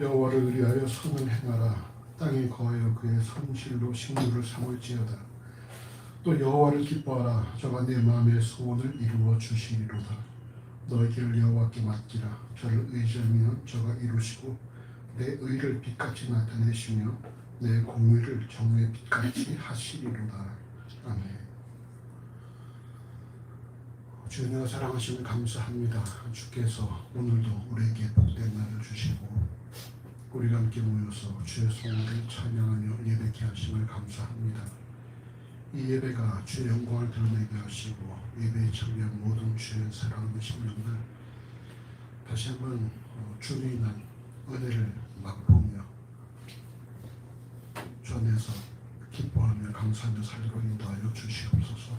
여호와를 의리하여 선을 행하라. 땅에 거하여 그의 성실로 식물을 삼을지어다. 또 여호와를 기뻐하라. 저가 내 마음의 소원을 이루어 주시리로다. 너의 길을 여호와께 맡기라. 저를 의지하면 저가 이루시고 내 의를 빛같이 나타내시며 내 공의를 정오의 빛같이 하시리로다. 아멘. 주의 은혜와 사랑하심을 감사합니다. 주께서 오늘도 우리에게 복된 날을 주시고 우리가 함께 모여서 주의 성령을 찬양하며 예배케 하심을 감사합니다. 이 예배가 주의 영광을 드러내게 하시고 예배에 참여한 모든 주의 사랑하는 심령들 다시 한번 주의 인한 은혜를 맛보며 주 안에서 기뻐하며 감사하며 살도록 인도하여 주시옵소서.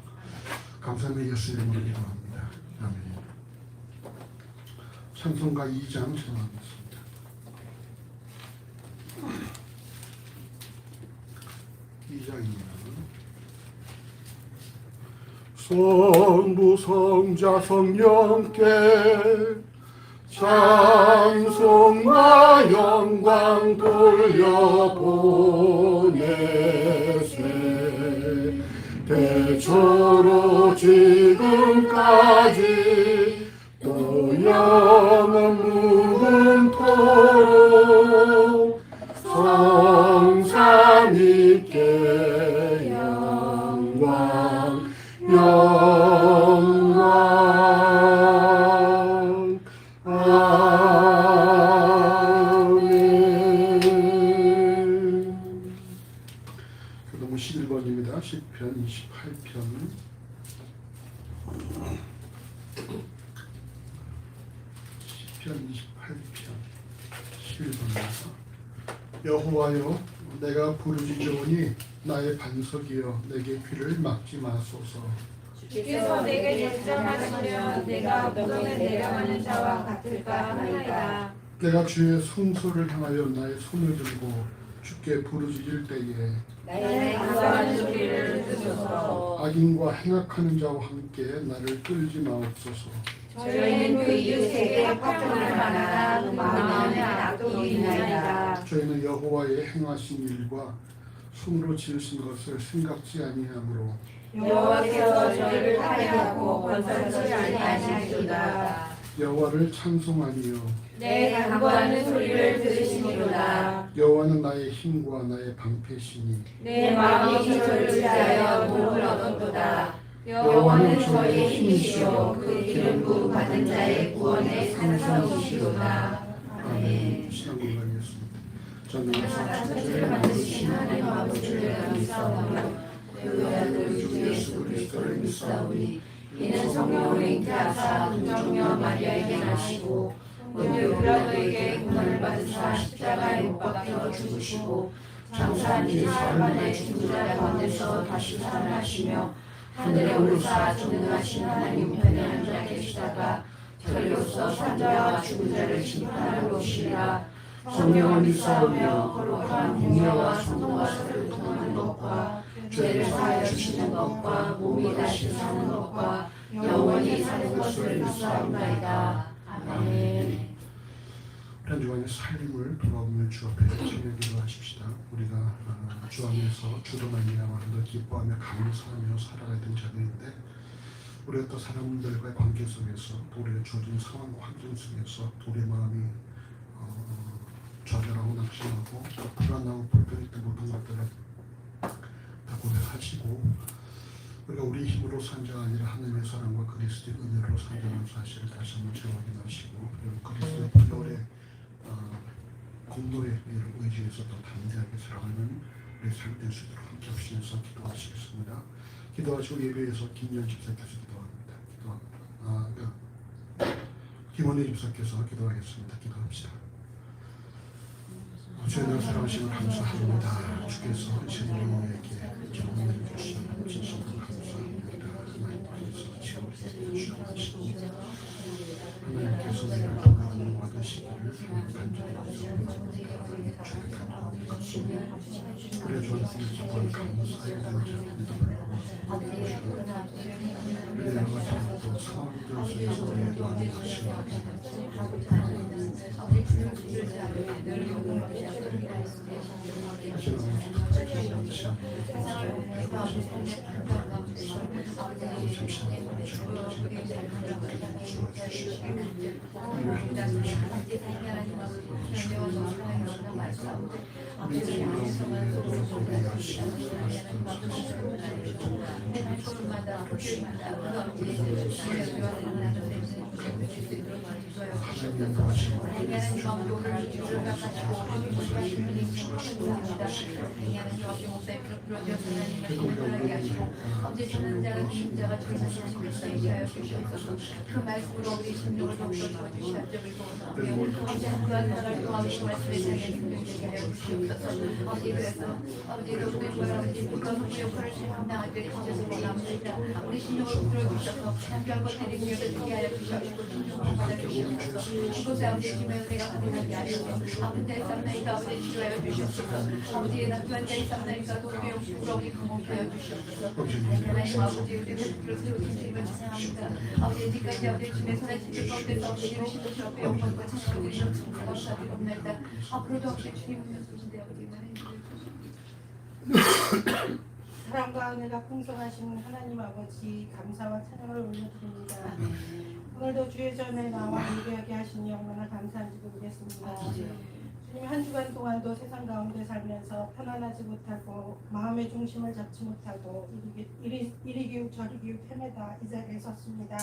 감사하며 예수 이름으로 기도합니다. 아멘. 찬송가 2장 전하겠습니다. 성부 성자 성령께 찬송과 영광 돌려보내세. 대초로 지금까지 또 영원 무궁토록 성삼위께 영광 영광. 아멘. 교도문 11번입니다. 시편 28편. 시편 28편 11번입니다. 여호와여, 내가 부르짖으오니 나의 반석이여 내게 귀를 막지 마소서. 주께서 내게 결정하시면 내가 무덤에 내려가는 자와 같을까 하나이다. 내가 주의 순서를 향하여 나의 손을 들고 주께 부르짖을 때에 나의 간사한 소리를 들으소서. 악인과 행악하는 자와 함께 나를 끌지 마옵소서. 저희는 그 이웃에게 화평을 만하나 그 마음에 악독이 있나이다. 저희는 여호와의 행하신 일과 손으로 지으신 것을 생각지 아니하므로 여호와께서 저희를 파괴하고 건설치 아니하시리로다. 여호와를 찬송하니요 내 간구하는 소리를 들으시니로다. 여호와는 나의 힘과 나의 방패시니 내 마음이 저를 의지하여 도움을 얻었도다. 여호와는 저희의 힘이시오 그 기름 부음 받은 자의 구원의 산성이시로다. 아멘. 신앙공간이었습니다. 저는 천지를 만드신 하나님 아버지를 감사하며 그 아들 주 예수 그리스도를 믿사오니 이는 성령으로 잉태하사 동정녀 마리아에게 나시고 본디오 빌라도에게 고난을 받으사 십자가에 못 박혀 죽으시고 장사한 지 사흘 만에 죽은 자 가운데서 다시 살아나시며 하늘에 오르사 전능하신 하나님 편에 앉아 계시다가 별로서 산자와 죽은 자를 심판하러 오시리라. 성령을 믿사오며 거룩한 공의와 성도와 서로 통하는 것과 죄를 사하여 주시는 것과 몸이 다시 사는 것과 영원히 사는 것을 믿사옵나이다. 아멘. 한 주간의 삶을 돌아보며 주 앞에 참여기도 하십시다. 우리가 주 안에서 주로 말미암아 더 기뻐하며 감사하며 살아가야 되는 자들인데 우리가 또 사람들과의 관계 속에서 또 우리가 주어진 상황과 환경 속에서 또 우리의 마음이 좌절하고 낙심하고 또 불안하고 불편했던 모든 것들을 다 고백하시고 우리가 우리 힘으로 산 자가 아니라 하나님의 사랑과 그리스도의 은혜로 산다는 사실을 다시 한번 확인하시고 그리고 그리스도의 보혈의 공로의 일을 의지해서 더 담대하게 살아가는 우리 삶이 될 수 있도록 함께 하시면서 기도하시겠습니다. 기도하시고 예배에서 김현 집사께서 기도합니다. 김원희 집사께서 기도하겠습니다. 기도합시다. 주의 사랑하심을 감사합니다. 주께서 우리에게 정의를 주시는 진심으로 감사합니다. 하나님께서 지원해 주시옵시고 하나님께서 우리를 돌아오는 받으시기를 간절히 우리의 전승의 정말 감사해야 되는 자들을 우리의 여러 가지 또 상황들 속에서 우리의 마음이 다시 어제서는 자가 주신 자가 주시는 것을 주시옵소서. 그 말씀으로 우리 심령을 덮어주어 주시옵소서. 아버지 그한 나라를 통하신 말씀에 자기의 능력을 하여 주시옵소서. 아버지 그래서 아버지 여러분의 아버지 모든 역할을 감당하게 해주셔서 원합니다. 우리 심령을 풀어주셔서 별것 드린 일을 되게 하여 주시옵소서. 충성을 받아주시옵소서. 이곳에 아버지 주의 은혜가 가득하게 하시고 아픈 자의 쌈나이가 아버지 치료하여 주시옵소서. 아버지의 낙두한 자의 쌈나이가 도움이 없으므로 우리 강목하여 주시옵소서. 하나님 아버지 우리를 그릇으로 주님을 찬양합니다. 아버지 이제까지 아버지 주의 손에 지킬 가운데서 아버지 이루시는 저의 영광과 찬양을 드리며 감사드립니다. 앞으로도 아버지 주님을 쓰신데 아버지 사랑과 은혜가 풍성하신 하나님 아버지 감사와 찬양을 올려드립니다. 오늘도 주의 전에 나와 예배하게 하시니 얼마나 감사한지 모르겠습니다. 주님 한 주간 동안도 세상 가운데 살면서 편안하지 못하고 마음의 중심을 잡지 못하고 이리 기웃 저리 기웃 헤매다 이 자리에 섰습니다.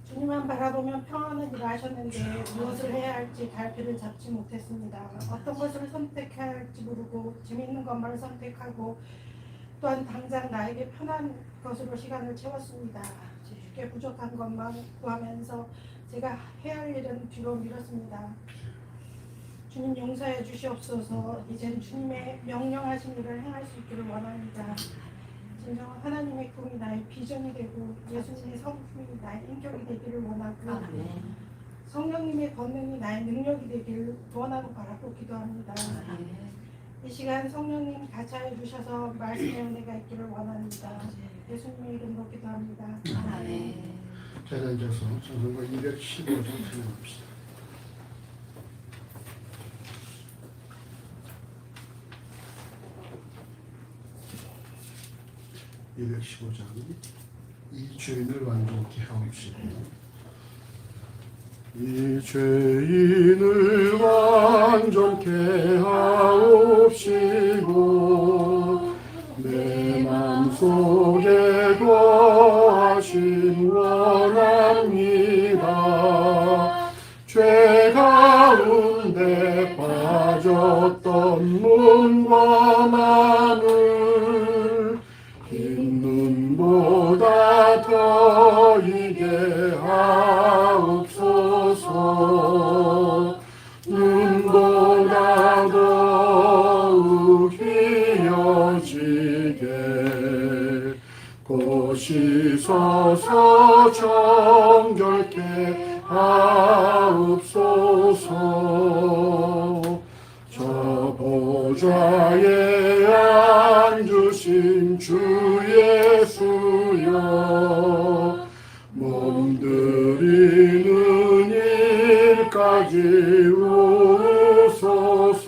주님만 바라보면 평안하기로 하셨는데 무엇을 해야 할지 갈피를 잡지 못했습니다. 어떤 것을 선택해야 할지 모르고 재밌는 것만 선택하고 또한 당장 나에게 편한 것으로 시간을 채웠습니다. 쉽게 부족한 것만 구하면서 제가 해야 할 일은 뒤로 미뤘습니다. 주님 용서해 주시옵소서. 이젠 주님의 명령하신 일을 행할 수 있기를 원합니다. 진정 하나님의 꿈이 나의 비전이 되고 예수님의 성품이 나의 인격이 되기를 원하고 성령님의 권능이 나의 능력이 되기를 원하고 바라고 기도합니다. 이 시간 성령님 가차해 주셔서 말씀의 은혜가 있기를 원합니다. 예수님의 이름으로 기도합니다. 자, 앉아서 찬송가 215장 찬양합시다. 215장 이 죄인을 완전케 하옵시고 이 죄인을 완전케 하옵시고 내 맘속에 거하심 원합니다. 죄 가운데 빠졌던 눈과 마음을 흰 눈보다 더 이게 하옵소서. 눈보다 더욱 휘어지게 고시서서 정결케 하옵소서. 저 보좌에 앉으신 주 예수여 몸들이는 일까지 오소서.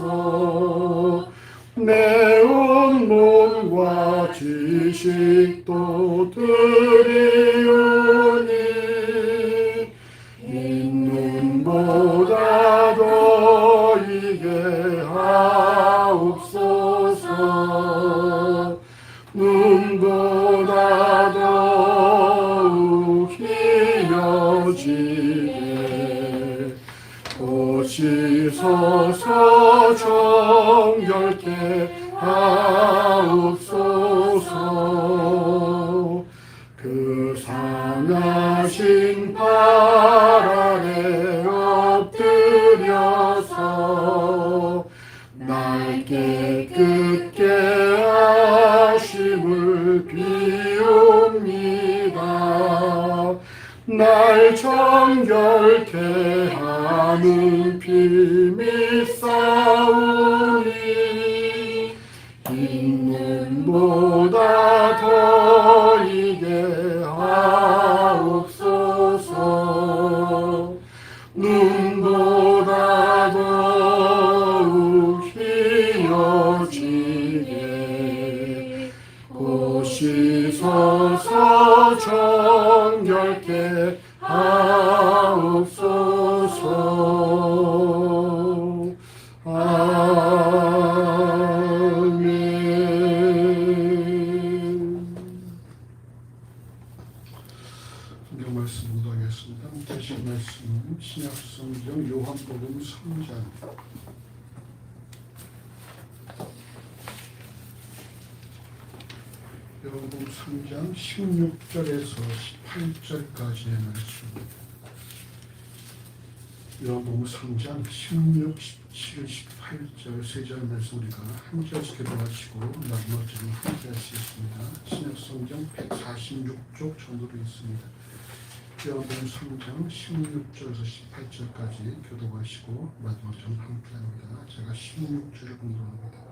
내 온몸과 지식도 드리오니 흰 눈보다 더 이게 하옵소서. 눈보다 더욱 휘어지게 고시서서 정결케 하옵소서. 그 상하신 발 아래 엎드려서 날 깨끗게 하심을 비웁니다. 날 정결케 하는 피 믿사오니 흰 눈보다 더 이게 하옵소서. 눈보다 정결케 하옵소서. 아멘. 성경 말씀 묵상하겠습니다. 대신 말씀은 신약 성경 요한복음 3장 요한복음 3장 16절에서 18절까지의 말씀입니다. 요한복음 3장 16, 17, 18절 세 절 말씀 우리가 한 절씩 기도하시고 마지막 절은 함께 하시겠습니다. 신약 성경 146쪽 전도로 있습니다. 요한복음 3장 16절에서 18절까지 교도하시고 마지막 절은 함께 합니다. 제가 16절을 공부합니다.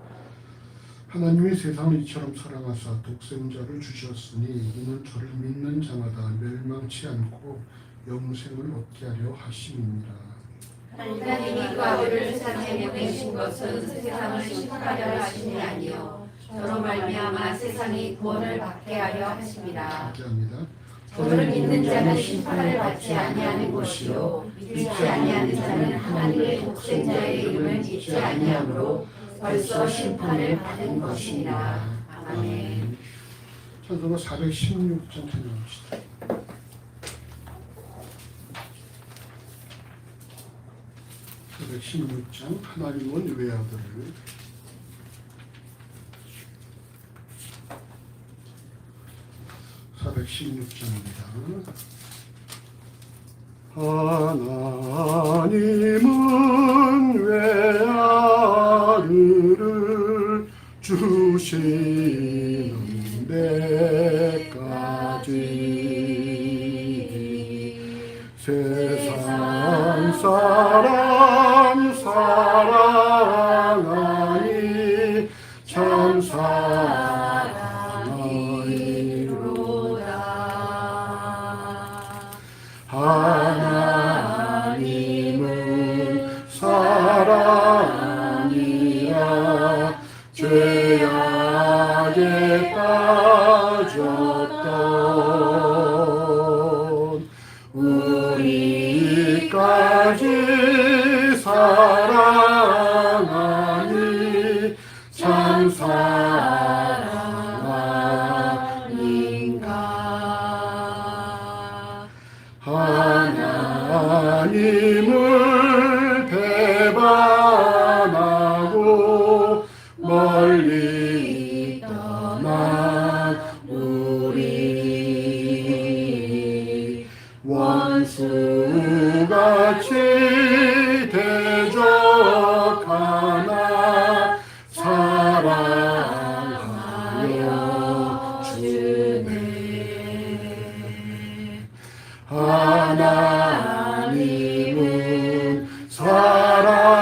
하나님이 세상을 이처럼 사랑하사 독생자를 주셨으니 이는 저를 믿는 자마다 멸망치 않고 영생을 얻게 하려 하심이니라. 하나님이 그 아들을 세상에 보내신 것은 세상을 심판하려 하심이 아니요 저로 말미암아 세상이 구원을 받게 하려 하심이라. 함께 합니다. 저를 믿는 자는 심판을 받지 아니하는 것이요 믿지 아니하는 자는 하나님의 독생자의 이름을 잊지 아니하므로 벌써 심판을 받은 것이니라. 아멘. 찬송가 416장 찬양합시다. 416장 하나님은 외아들을 416장입니다. 하나님은 외아들을 주시는 데까지 세상 사람 사랑하니 참 사랑하리로다. 하나님은 사랑이라 죄악에 빠졌던 우리까지 사랑하니 참 사랑 아닌가. 하나님을 배반하고 멀리 떠난 우리 원수같이 대적하나 사랑하여 주네. 하나님은 사랑이라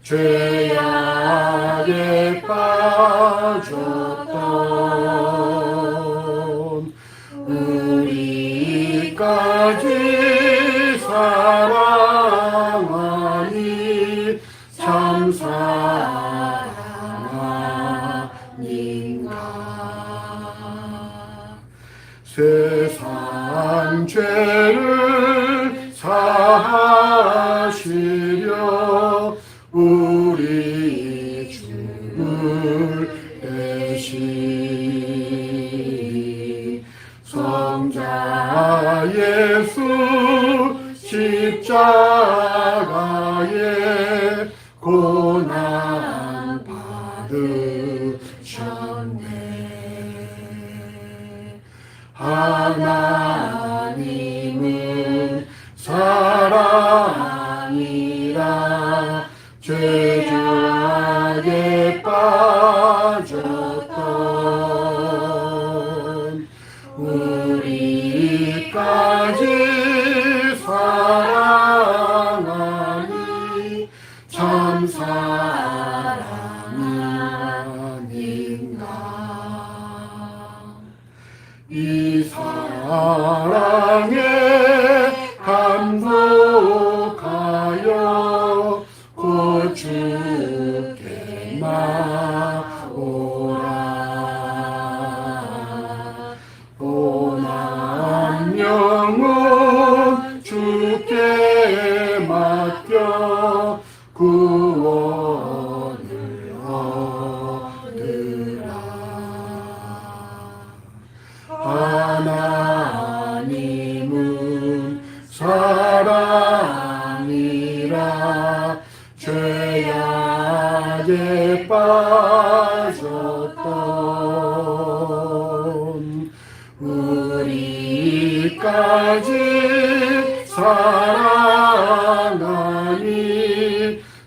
죄악에 빠졌던 우리까지 사랑하니 참 사랑 아닌가. 세상 죄를 사하시려 우리 주를 대신 성자 예수 십자가에 고난 받으셨네. 하나님은 사랑이라 죄악에 빠졌던 우리까지 사랑하니 사랑이라 죄악에 빠졌던 우리까지 사랑하니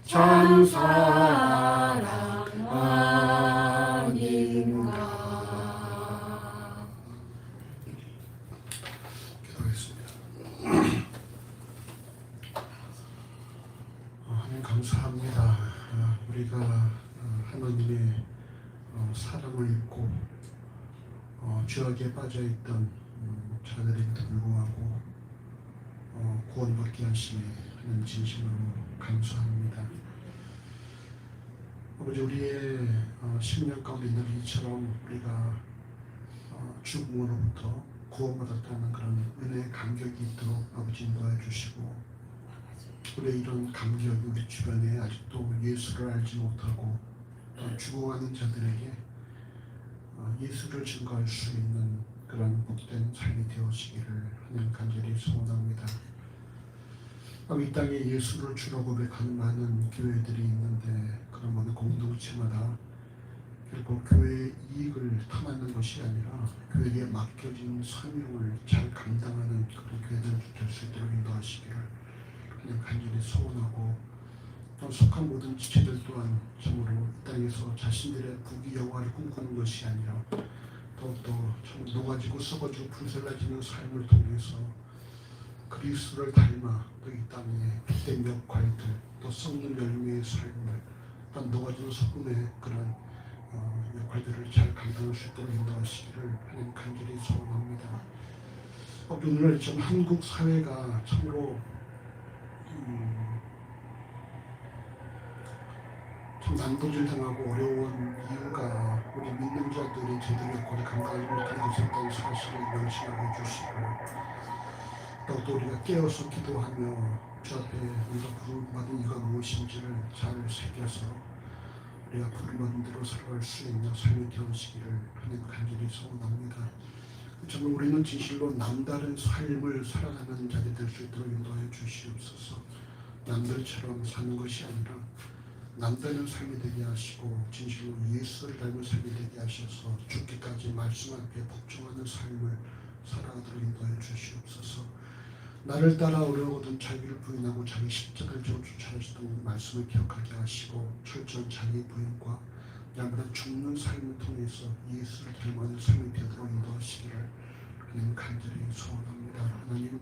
참 사랑 아닌가. 기도하겠습니다. 하나님 감사합니다. 우리가 하나님의 사랑을 입고 죄악에 빠져있던 자들에게도 불구하고 구원받게 하시니 하나님 진심으로 감사합니다. 아버지, 우리의 심령 가운데 있는 이처럼 우리가 죽음으로부터 구원받았다는 그런 은혜의 감격이 있도록 아버지 인도해 주시고, 우리의 이런 감격이 우리 주변에 아직도 예수를 알지 못하고 또 죽어가는 자들에게 예수를 증거할 수 있는 그런 복된 삶이 되어지기를 하나님 간절히 소원합니다. 이 땅에 예수를 주로 고백하는 많은 교회들이 있는데, 그런 모든 공동체마다 결국 교회의 이익을 탐하는 것이 아니라 교회에 맡겨진 사명을 잘 감당하는 그런 교회들을 될 수 있도록 인도하시기를 하나님 간절히 소원하고, 또 속한 모든 지체들 또한 참으로 이 땅에서 자신들의 부귀영화를 꿈꾸는 것이 아니라 더욱더 참 녹아지고 썩어지고 불살라지는 삶을 통해서 그리스도를 닮아 또 이 땅에 빛된 역할들, 또 썩는 열매의 삶을, 또 녹아지는 소금의 그런 역할들을 잘 감당할 수 있도록 인도하시기를 하나님 간절히 소원합니다. 오늘 좀 한국 사회가 참으로 참 난도질 당하고 어려운 이유가 우리 믿는 자들이 제대로 역할을 감당하지 못하고 있었다는 사실을 명심하게 해주시고, 또 우리가 깨어서 기도하며 주 앞에 우리가 부름받은 이유가 무엇인지를 잘 새겨서 우리가 부름받은 대로 살아갈 수 있는 삶이 되어지기를 하나님 간절히 소원합니다. 정말 우리는 진실로 남다른 삶을 살아가는 자들이 될 수 있도록 인도하여 주시옵소서. 남들처럼 사는 것이 아니라 남다른 삶이 되게 하시고, 진실로 예수를 닮은 삶이 되게 하셔서 죽기까지 말씀 앞에 복종하는 삶을 살아가도록 인도하여 주시옵소서. 나를 따라 어려워든 자기를 부인하고 자기 십자가를 지고 쫓아가시던 말씀을 기억하게 하시고, 철저한 자기 부인과 날마다 죽는 삶을 통해서 예수를 닮아가는 삶이 되도록 인도하시기를 하나님 간절히 소원합니다. 하나님,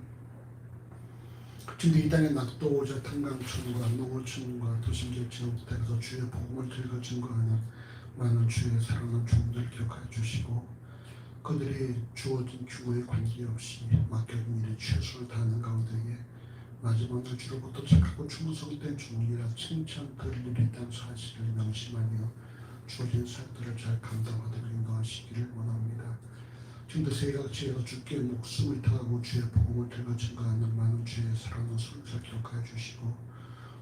지금 이 땅에 낙도 오자 탄광촌과 농어촌과 도심지역 지역에서 주의 복음을 들고 증거하는 많은 주의 사랑하는 종들 기억하여 주시고, 그들이 주어진 규모에 관계없이 맡겨진 일에 최선을 다하는 가운데에 마지막 날 주로부터 착하고 충성된 종이라 칭찬 들을 일이 있다는 사실을 명심하며 주어진 사역들을 잘 감당하도록 인도하시기를 원합니다. 지금도 세각지에서 주께 목숨을 다하고 주의 복음을 들고 증거하는 많은 주의 사랑하는 성도들 기억하여 주시고,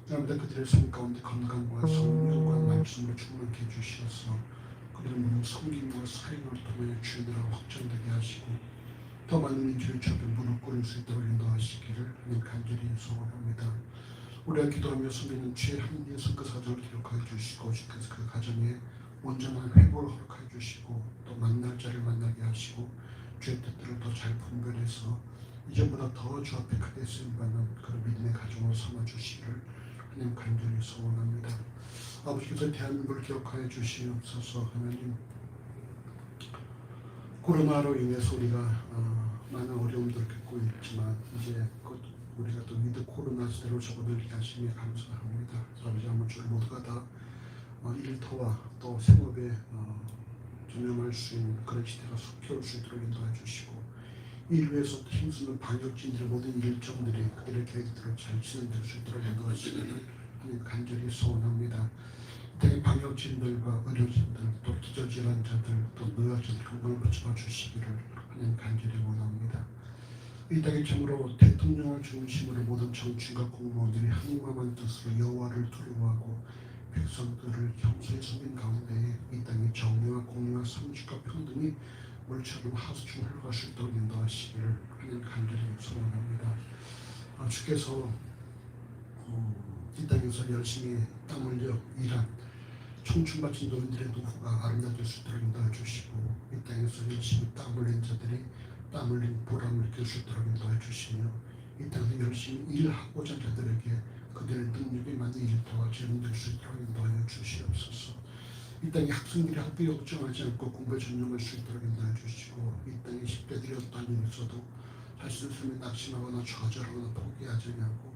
날마다 그들의 삶 가운데 건강과 성령과 말씀을 충만케 해주셔서 그들의 모든 섬김과 사역을 통해 주의 나라가 확장되게 하시고, 더 많은 인주의 주 앞에 무릎 꿇을 수 있도록 인도하시기를 하나님 간절히 소원합니다. 우리가 기도하며 섬기는 주의 하나님의 선교사정을 기록하여 주시고, 주께서 그 가정에 온전한 회복을 허락하여 주시고, 또 만날 자를 만나게 하시고, 주의 뜻들을 더 잘 분별해서 이전보다 더 주 앞에 크게 쓰임받는 그런 믿음의 가정으로 삼아주시기를 하나님 간절히 소원합니다. 아버지께서 대한민국을 기억하여 주시옵소서. 하나님, 코로나로 인해서 우리가 많은 어려움들을 겪고 있지만 이제 곧 우리가 또 위드 코로나 시대로 접어들게 하시니 감사합니다. 아버지, 아무쪼록 모두가 다 일터와 또 생업에 전념할 수 있는 그런 시대가 속히 올 수 있도록 인도해 주시고, 이를 위해서 힘쓰는 방역진들의 모든 일정들이 그들의 계획대로 잘 진행될 수 있도록 인도하시기를 하나님 간절히 소원합니다. 이 방역진들과 의료진들, 또 기저질환자들, 또 노약자들 건강을 붙잡아 주시기를 하나님 간절히 원합니다. 이 땅에 참으로 대통령을 중심으로 모든 정치인과 공무원들이 한마음한 뜻으로 여호와를 두려워하고 백성들을 형수의 섬긴 가운데에 이 땅의 정의와 공의와 상식과 평등이 물처럼 하수처럼 흘러갈 수 있도록 인도하시기를 하나님 간절히 소원합니다. 주께서 이 땅에서 열심히 땀 흘려 일한 청춘 바친 노인들의 노후가 아름다워질 수 있도록 인도해 주시고, 이 땅에서 열심히 땀 흘린 자들이 땀 흘린 보람을 느낄 수 있도록 인도해 주시며, 이 땅에서 열심히 일하고자 하는 자들에게 그들의 능력에 맞는 일터와 재능을 줄 수 있도록 인도하여 주시옵소서. 이 땅에 학생들이 학비에 걱정하지 않고 공부에 전념할 수 있도록 인도해 주시고, 이 땅에 10대들이 어떤 일이 있어도 자신의 삶에 낙심하거나 좌절하거나 포기하지 않고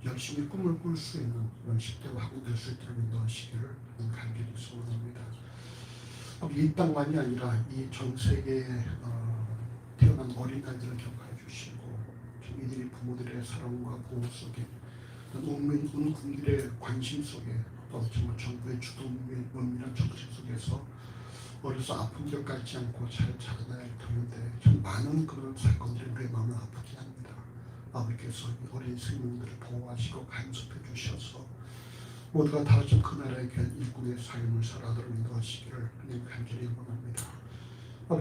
열심히 꿈을 꿀 수 있는 그런 10대와 학우 될 수 있도록 인도하시기를 간절히 소원합니다. 이 땅만이 아니라 이 전 세계에 태어난 어린아이들을 격하여 주시고, 이들이 부모들의 사랑과 보호 속에, 온 국민의 관심 속에, 또 정말 정부의 주도의 은밀한 정책 속에서 어려서 아픈 길 갖지 않고 잘 자라나야 할 터인데, 참 많은 그런 사건들이 우리의 마음을 아프게 합니다. 아버지께서 이 어린 생명들을 보호하시고 간섭해 주셔서 모두가 다 같이 그 나라의 귀한 일꾼의 삶을 살아가도록 인도하시기를 하나님 간절히 원합니다.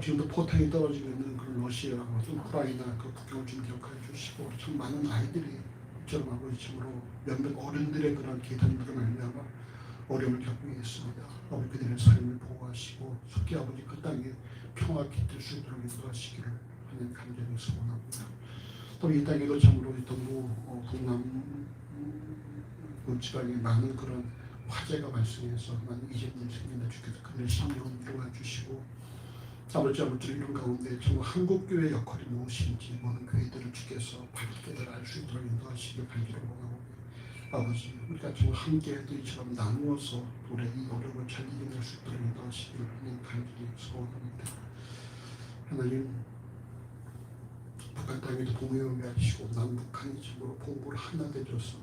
지금도 포탄이 떨어지고 있는 그런 러시아와 우크라이나 그 국경을 좀 기억해 주시고, 참 많은 아이들이 이처럼 아버지처럼 몇몇 어른들의 그런 계단으로 말미암아 어려움을 겪고 있습니다. 아버지 그들의 삶을 보호하시고 속히 아버지 그 땅에 평화 깃들 수 있도록 인도하시기를 하나님 간절히 소원합니다. 또 이 땅에도 참으로 동부 북남 지방에 많은 그런 화재가 발생해서 많은 이재민이 생긴다. 주께서 그들의 심령을 위로해 주시고, 아버지 이런 가운데 정말 한국교회의 역할이 무엇인지 모든 교회들을 주께서 밝게 알 수 있도록 인도하시길 간절히 원하고, 아버지 우리가 정말 함께 이처럼 나누어서 우리의 이 어려움을 잘 이겨낼 수 있도록 인도하시기를 하나님 간절히 소원합니다. 하나님, 북한 땅에도 봉해오게 하시고 남북한이 참으로 봉고를 하나 되어서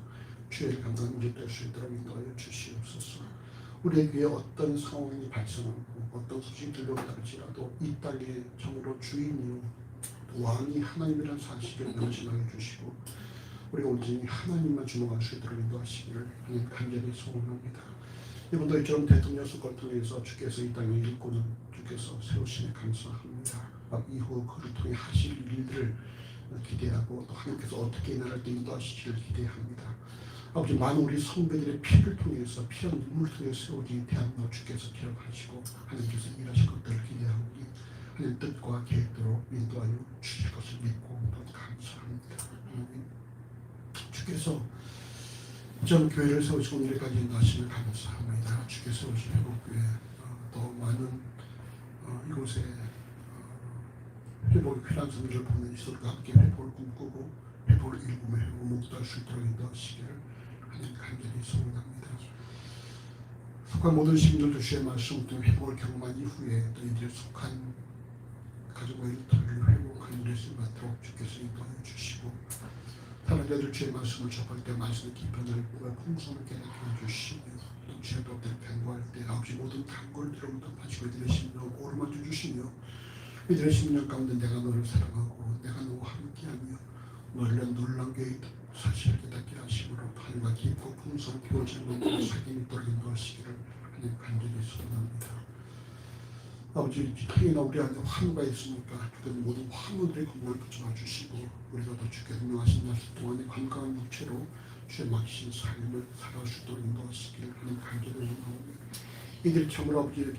주의 강한 문제 될 수 있도록 인도하여 주시옵소서. 우리의 귀에 어떤 상황이 발생하고 어떤 소식이 들려온다 할지라도 이 땅에 참으로 주인이요 왕이 하나님이라는 사실을 명심하여 주시고, 우리가 온전히 하나님만 주목할 수 있도록 인도하시기를 하나님 간절히 소원합니다. 이번도 이처럼 대통령 선거를 통해서 주께서 이 땅의 일꾼을 주께서 세우시니 감사합니다. 이후 그를 통해 하실 일들을 기대하고, 또 하나님께서 어떻게 이 나라를 인도하시기를 기대합니다. 아버지, 많은 우리 선배들의 피를 통해서, 피와 눈물을 통해 세워진 대한민국 주께서 기억하시고 하나님께서 일하실 것들을 기대하고 하나님 뜻과 계획대로 인도하여 주실 것을 믿고 또 감사합니다. 주께서 전 교회를 세우시고 오늘까지 인도하시면 감사합니다. 주께서 세우신 회복교회 더 많은 이곳에 회복의 필요한 성들을 보는 이들과 함께 회복을 꿈꾸고 회복을 일구며 회복을 목도할 수 있도록 인도하시기를 하나님 간절히 소원합니다. 속한 모든 시민들도 주의 말씀을 통해 회복을 경험한 이후에 또 이들의 속한 가족과 일터를 회복하는 일을 맡도록 주께서 인도하여 주시고, 다른 자들 주의 말씀을 접할 때 말씀의 깊은 넓고 풍성을 깨닫게 해주시며, 또 주의 법대로 간구할 때 아버지 모든 간구를 들어부터 파시고 이들의 심령을 오르맞춰 주시며, 이들의 심령 가운데 내가 너를 사랑하고 내가 너와 함께하며 너를 위한 놀라운 계획 사실을 깨닫게 하심으로 하늘과 깊고 풍성한 교제를 넘고 사귐이 있도록 인도하시기를 하나님 간절히 소원합니다. 아버지, 특히나 우리 안에 환우가 있으니까 주께서 모든 환우들의 건강을 붙여 주시고, 우리가 더 주께서 명하신 날수 동안에 건강한 육체로 주의 막신 삶을 살아갈 수 있도록 인도하시기를 하나님 간절히 원합니다. 이들이 참으로 아버지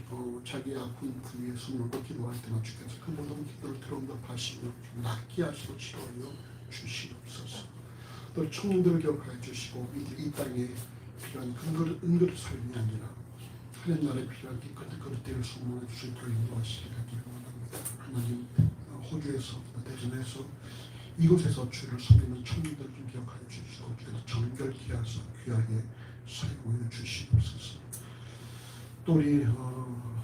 자기 아픈 부위에 손을 얹고 기도할 때만 주께서 그 모든 기도를 들어응답하시며 낫게 하시고 치료하여 주시옵소서. 또 청년들을 기억하여 주시고, 이들이 이 땅에 필요한 은그릇 삶이 아니라 하나님 나라에 필요한 깨끗한 그릇들을 소망해 주실 수 있도록 인도하시기를 원합니다. 하나님, 호주에서 대전에서 이곳에서 주를 섬기는 청년들을 좀 기억하여 주시고, 주께서 정결케 하사 귀하게 사용하여 주시옵소서. 또 우리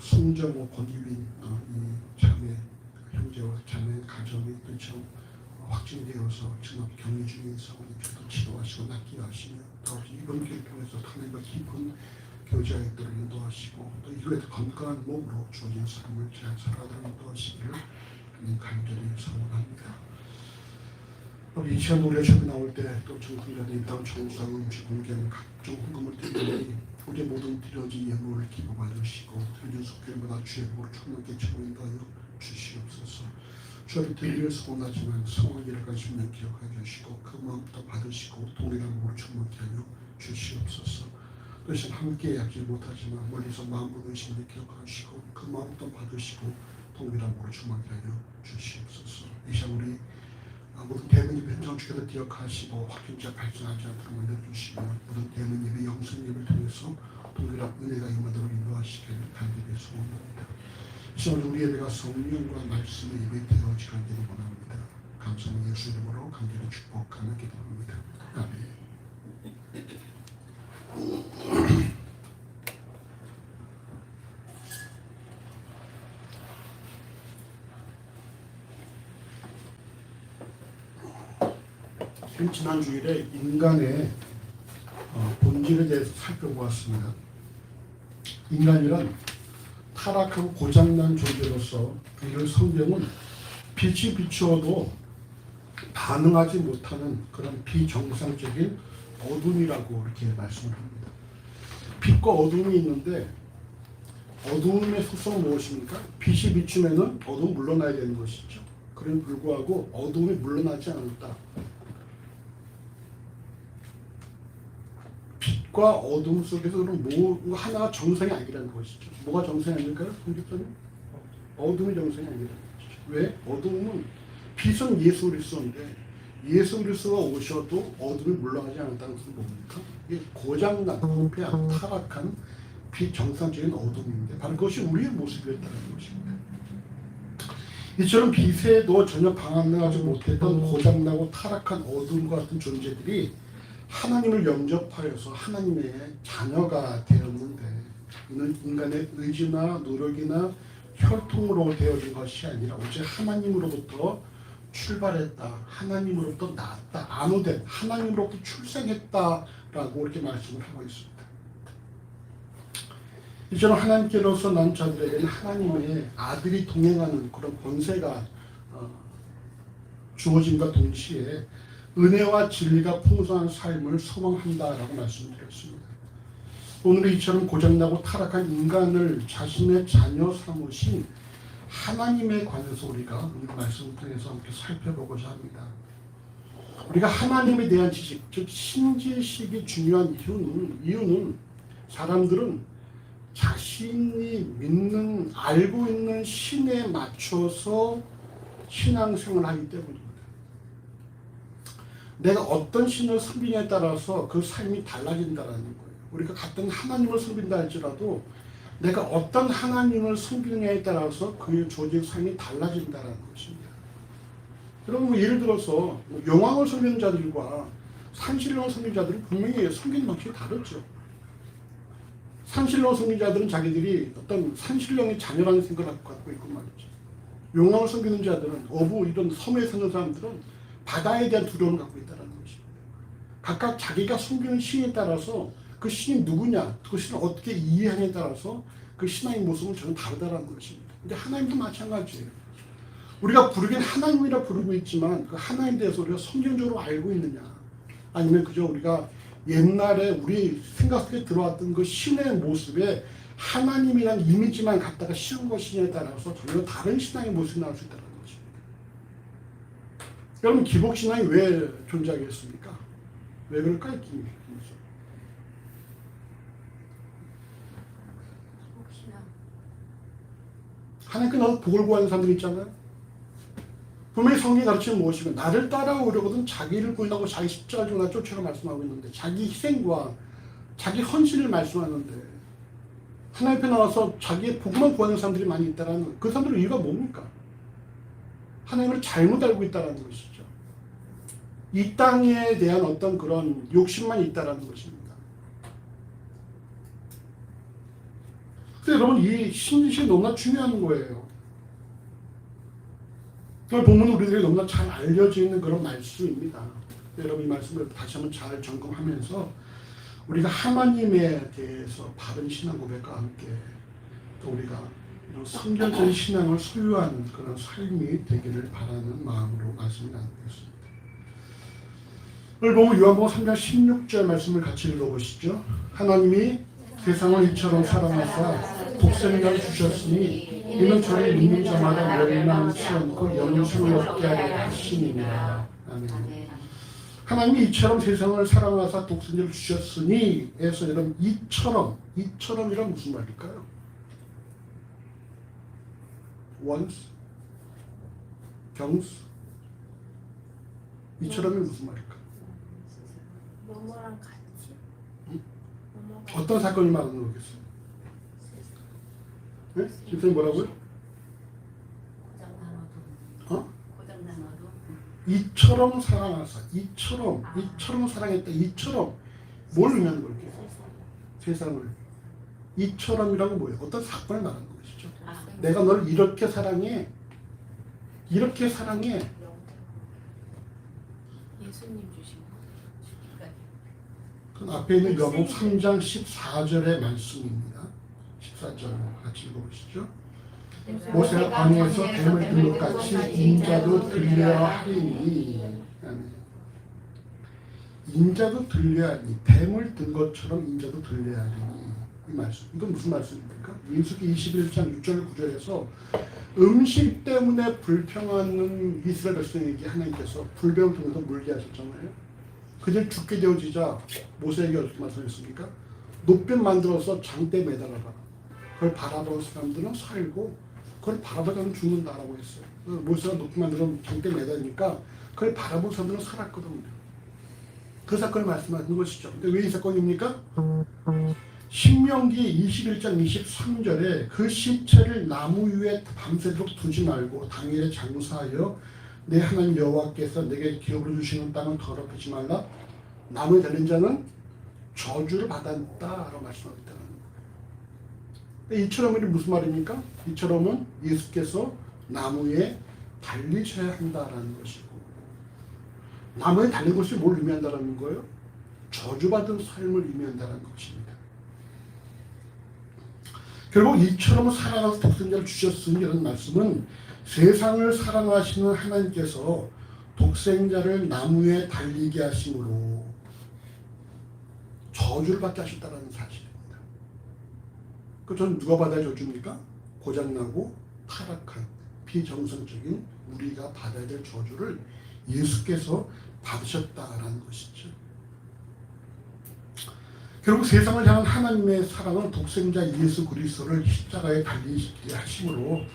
송정호 권유빈 이 자매 형제와 자매 가정이 또 참 확진되어서 지금 격리 중인 상황에서 치료하시고 낫게 하시며, 또 이번 기회를 통해서 하나님과 깊은 교제가 있도록 인도하시고, 또 이후에도 건강한 몸으로 주어진 삶을 잘 살아가도록 인도하시기를 하나님 간절히 소원합니다. 이 시간 우리가 저기 나올 때 또 정통자들이 이 땅 정상 음식 공개하는 각종 헌금을 드리니 우리 모든 드려진 예물을 기뻐 받으시고 드려진 속결보다 주의 복을 충만케 채워 인도하여 주시옵소서. 저를 들위해서 원하지만 성화기를 가진 면 기억하게 하시고 그 마음부터 받으시고 동일한 몸을 충만케 하여 주시옵소서. 또한 함께 하지 못하지만 멀리서 마음으로 의심을 기억하시고 그 마음부터 받으시고 동일한 몸을 충만케 하여 주시옵소서. 이 시간 우리 모든 대면 예배 현장 주께서 기억하시고 확진자 발생하지 않도록 만들어주시며 모든 대면 예배 영성 예배를 통해서 동일한 은혜가 임하도록 인도하시기를 간절히 소원합니다. 이 시간 우리 예배가 성령과 말씀의 예배 되어지기를 간절히 원합니다. 감사는 예수 이름으로 간절히 축복하며 기도합니다. 아멘. 지난 주일에 인간의 본질에 대해서 살펴보았습니다. 인간이란 타락하고 고장난 존재로서 이를 성경은 빛이 비추어도 반응하지 못하는 그런 비정상적인 어둠이라고 이렇게 말씀을 합니다. 빛과 어둠이 있는데 어둠의 속성은 무엇입니까? 빛이 비추면은 어둠은 물러나야 되는 것이죠. 그럼에도 불구하고 어둠이 물러나지 않았다. 빛과 어둠 속에서는 뭐 하나가 정상이 아니라는 것이죠. 뭐가 정상이 아닐까요? 어둠이 정상이 아니라는 것이죠. 왜? 어둠은 빛은 예수 그리스도인데 예수 그리스도가 오셔도 어둠이 물러가지 않았다는 것은 뭡니까? 이게 고장난, 부패한, 타락한 비정상적인 어둠인데 바로 그것이 우리의 모습이었다는 것입니다. 이처럼 빛에도 전혀 방황하지 못했던 고장나고 타락한 어둠과 같은 존재들이 하나님을 영접하여서 하나님의 자녀가 되었는데 이는 인간의 의지나 노력이나 혈통으로 되어진 것이 아니라 오직 하나님으로부터 출발했다. 하나님으로부터 나왔다. 안오된 하나님으로부터 출생했다라고 이렇게 말씀을 하고 있습니다. 이처럼 하나님께로서 난 자들에게는 하나님의 아들이 동행하는 그런 권세가 주어짐과 동시에 은혜와 진리가 풍성한 삶을 소망한다라고 말씀드렸습니다. 오늘 이처럼 고장나고 타락한 인간을 자신의 자녀 삼으신 하나님에 관해서 우리가 오늘 말씀을 통해서 함께 살펴보고자 합니다. 우리가 하나님에 대한 지식, 즉 신지식이 중요한 이유는 사람들은 자신이 믿는, 알고 있는 신에 맞춰서 신앙생활을 하기 때문입니다. 내가 어떤 신을 섬기냐에 따라서 그 삶이 달라진다는 거예요. 우리가 같은 하나님을 섬긴다 할지라도 내가 어떤 하나님을 섬기느냐에 따라서 그의 조직 삶이 달라진다는 것입니다. 여러분 예를 들어서 영왕을 섬기는 자들과 산신령을 섬기는 자들은 분명히 섬기는 방식이 다르죠. 산신령을 섬기는 자들은 자기들이 어떤 산신령의 자녀라는 생각을 갖고 있고 말이죠. 영왕을 섬기는 자들은 어부 이런 섬에 사는 사람들은 바다에 대한 두려움을 갖고 있다는 것입니다. 각각 자기가 섬기는 신에 따라서 그 신이 누구냐, 그 신을 어떻게 이해하냐에 따라서 그 신앙의 모습은 전혀 다르다는 것입니다. 근데 하나님도 마찬가지예요. 우리가 부르긴 하나님이라 부르고 있지만 그 하나님에 대해서 우리가 성경적으로 알고 있느냐, 아니면 그저 우리가 옛날에 우리 생각 속에 들어왔던 그 신의 모습에 하나님이란 이미지만 갖다가 씌운 것이냐에 따라서 전혀 다른 신앙의 모습이 나올 수 있다는 것입니다. 여러분 기복신앙이 왜 존재하겠습니까? 왜 그럴까요? 하나님께 나서 복을 구하는 사람들 있잖아요. 분명히 성경이 가르치는 무엇이면 나를 따라오려거든 자기를 부인하고 자기 십자가를 지고 나 쫓아가 말씀하고 있는데 자기 희생과 자기 헌신을 말씀하는데 하나님 앞에 나와서 자기의 복만 구하는 사람들이 많이 있다는 그 사람들의 이유가 뭡니까? 하나님을 잘못 알고 있다는 것이죠. 이 땅에 대한 어떤 그런 욕심만 있다는 것입니다. 근데 여러분 이 신지식이 너무나 중요한 거예요. 오늘 본문은 우리들에게 너무나 잘 알려져 있는 그런 말씀입니다. 여러분 이 말씀을 다시 한번 잘 점검하면서 우리가 하나님에 대해서 바른 신앙 고백과 함께 또 우리가 이런 성결적인 신앙을 소유하는 그런 삶이 되기를 바라는 마음으로 말씀을 나누겠습니다. 오늘 보면 요한복음 3장 16절 말씀을 같이 읽어보시죠. 하나님이 세상을 이처럼 사랑하사 독생자를 주셨으니 이는 저를 믿는 자마다 멸망치 않고 영생을 얻게 하려 하심이니라. 아멘. 하나님이 이처럼 세상을 사랑하사 독생자를 주셨으니 에서 여러분 이처럼이란 무슨 말일까요? once, 경수 이처럼이 무슨 말일까? 뭐뭐랑 같이. 어떤 사건이 말하는 거겠어요? 네? 집사님 뭐라고요? 고장 나눠도. 이처럼 사랑하사 이처럼 사랑했다 이처럼 뭘 의미하는 걸까요? 세상을 이처럼이라고 뭐예요? 어떤 사건을 말하는 것이죠. 내가 너를 이렇게 사랑해 예수님 주신 거. 주기까지. 그 앞에 있는 요한복음 3장 14절의 말씀입니다. 14절 같이 읽어보시죠. 모세가 광야에서 뱀을 든 것 같이 인자도 들려야 하리니. 인자도 들려야 하니 뱀을 든 것처럼 인자도 들려야 하리니. 이 말씀 이건 무슨 말씀입니까? 민수기 21장 6절 9절에서 음식 때문에 불평하는 이스라엘 백성에게 하나님께서 불뱀을 통해서 물게 하셨잖아요. 그들 죽게 되어지자 모세에게 어떻게 말씀했습니까? 노뱀 만들어서 장대에 매달아라. 그걸 바라보는 사람들은 살고 그걸 바라보면 죽는다라고 했어요. 모세가 노뱀 만들어 장대에 매달리니까 그걸 바라보는 사람들은 살았거든요. 그 사건을 말씀하는 것이죠. 근데 왜 이 사건입니까? 신명기 21장 23절에 그 시체를 나무 위에 밤새도록 두지 말고 당일에 장사하여 내 하나님 여호와께서 내게 기업으로 주시는 땅을 더럽히지 말라. 나무에 달린 자는 저주를 받았다라고 말씀하고 있다는 거예요. 이처럼이 무슨 말입니까? 이처럼은 예수께서 나무에 달리셔야 한다라는 것이고, 나무에 달린 것이 뭘 의미한다라는 거예요? 저주받은 삶을 의미한다는 것입니다. 결국 이처럼 사랑하는 독생자를 주셨으니 이런 말씀은 세상을 사랑하시는 하나님께서 독생자를 나무에 달리게 하심으로 저주를 받게 하셨다는 사실입니다. 그 저는 누가 받아야 저주입니까? 고장나고 타락한 비정상적인 우리가 받아야 될 저주를 예수께서 받으셨다라는 것이죠. 결국 세상을 향한 하나님의 사랑은 독생자 예수 그리스도를 십자가에 달리시게 하심으로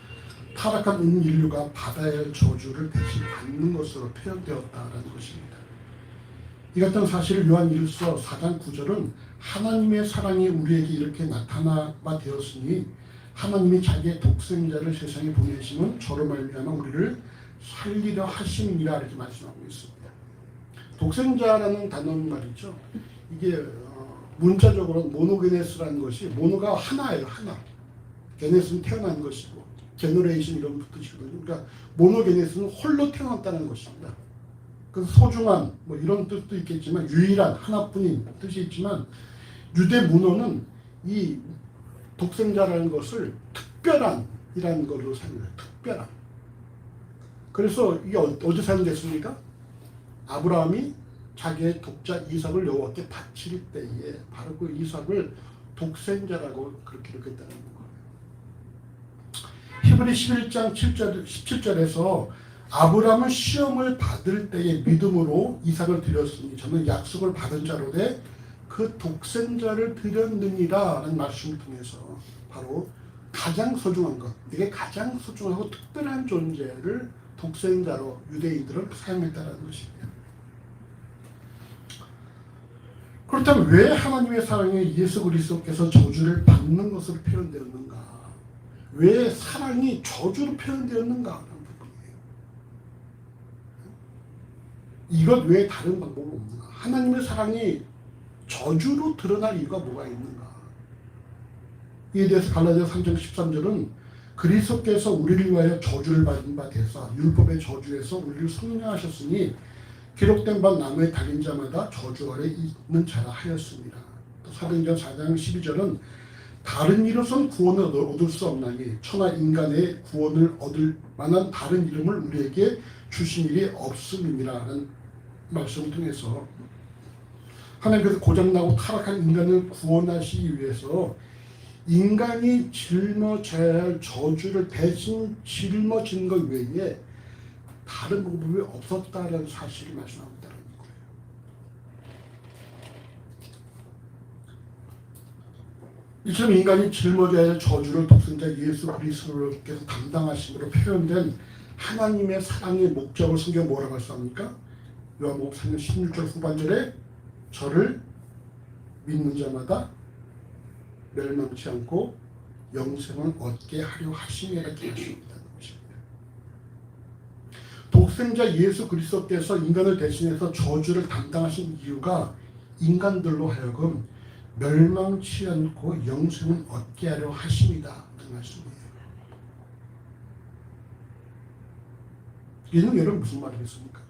타락한 인류가 받아야 할 저주를 대신 받는 것으로 표현되었다라는 것입니다. 이 같은 사실을 요한 1서 4장 9절은 하나님의 사랑이 우리에게 이렇게 나타나가 되었으니 하나님이 자기의 독생자를 세상에 보내심은 저로 말미암아 우리를 살리려 하심이라 이렇게 말씀하고 있습니다. 독생자라는 단어는 말이죠. 이게 문자적으로 모노게네스라는 것이 모노가 하나예요. 하나. 게네스는 태어난 것이고 제너레이션 이런 뜻이거든요. 그러니까 모노게네스는 홀로 태어났다는 것입니다. 그래서 소중한 뭐 이런 뜻도 있겠지만 유일한 하나뿐인 뜻이 있지만 유대 문어는 이 독생자라는 것을 특별한이라는 걸로 사용해요. 특별한. 그래서 이게 어디 사용됐습니까? 아브라함이 자기의 독자 이삭을 여호와께 바칠 때에 바로 그 이삭을 독생자라고 그렇게 기록했다는 거예요. 히브리 11장 17절에서 아브라함은 시험을 받을 때에 믿음으로 이삭을 드렸으니 저는 약속을 받은 자로 돼 그 독생자를 드렸느니라 라는 말씀을 통해서 바로 가장 소중한 것, 이게 가장 소중하고 특별한 존재를 독생자로 유대인들은 사용했다는 것입니다. 그렇다면 왜 하나님의 사랑에 예수 그리스도께서 저주를 받는 것으로 표현되었는가? 왜 사랑이 저주로 표현되었는가? 하는 부분이에요. 이것 외에 다른 방법은 없는가? 하나님의 사랑이 저주로 드러날 이유가 뭐가 있는가? 이에 대해서 갈라디아 3장 13절은 그리스도께서 우리를 위하여 저주를 받은 바 되사 율법의 저주에서 우리를 성령하셨으니 기록된 바 나무에 달린 자마다 저주 아래 있는 자라 하였습니다. 또 사도행전 4장 12절은 다른 이로선 구원을 얻을 수 없나니 천하 인간의 구원을 얻을 만한 다른 이름을 우리에게 주신 일이 없음이라는 말씀을 통해서 하나님께서 고장나고 타락한 인간을 구원하시기 위해서 인간이 짊어져야 할 저주를 대신 짊어진 것 외에 다른 방법이 없었다라는 사실을 말씀합니다라는 거예요. 이처럼 인간이 짊어져야 할 저주를 독생자 예수 그리스도께서 담당하심으로 표현된 하나님의 사랑의 목적을 성경 뭐라고 말씀합니까? 요한복음 3장 16절 후반절에 저를 믿는 자마다 멸망치 않고 영생을 얻게 하려 하심이라 기하십니다. 독생자 예수 그리스도께서 인간을 대신해서 저주를 담당하신 이유가 인간들로 하여금 멸망치 않고 영생을 얻게 하려 하심이다. 그 말씀이에요. 이는 여러분 무슨 말이겠습니까?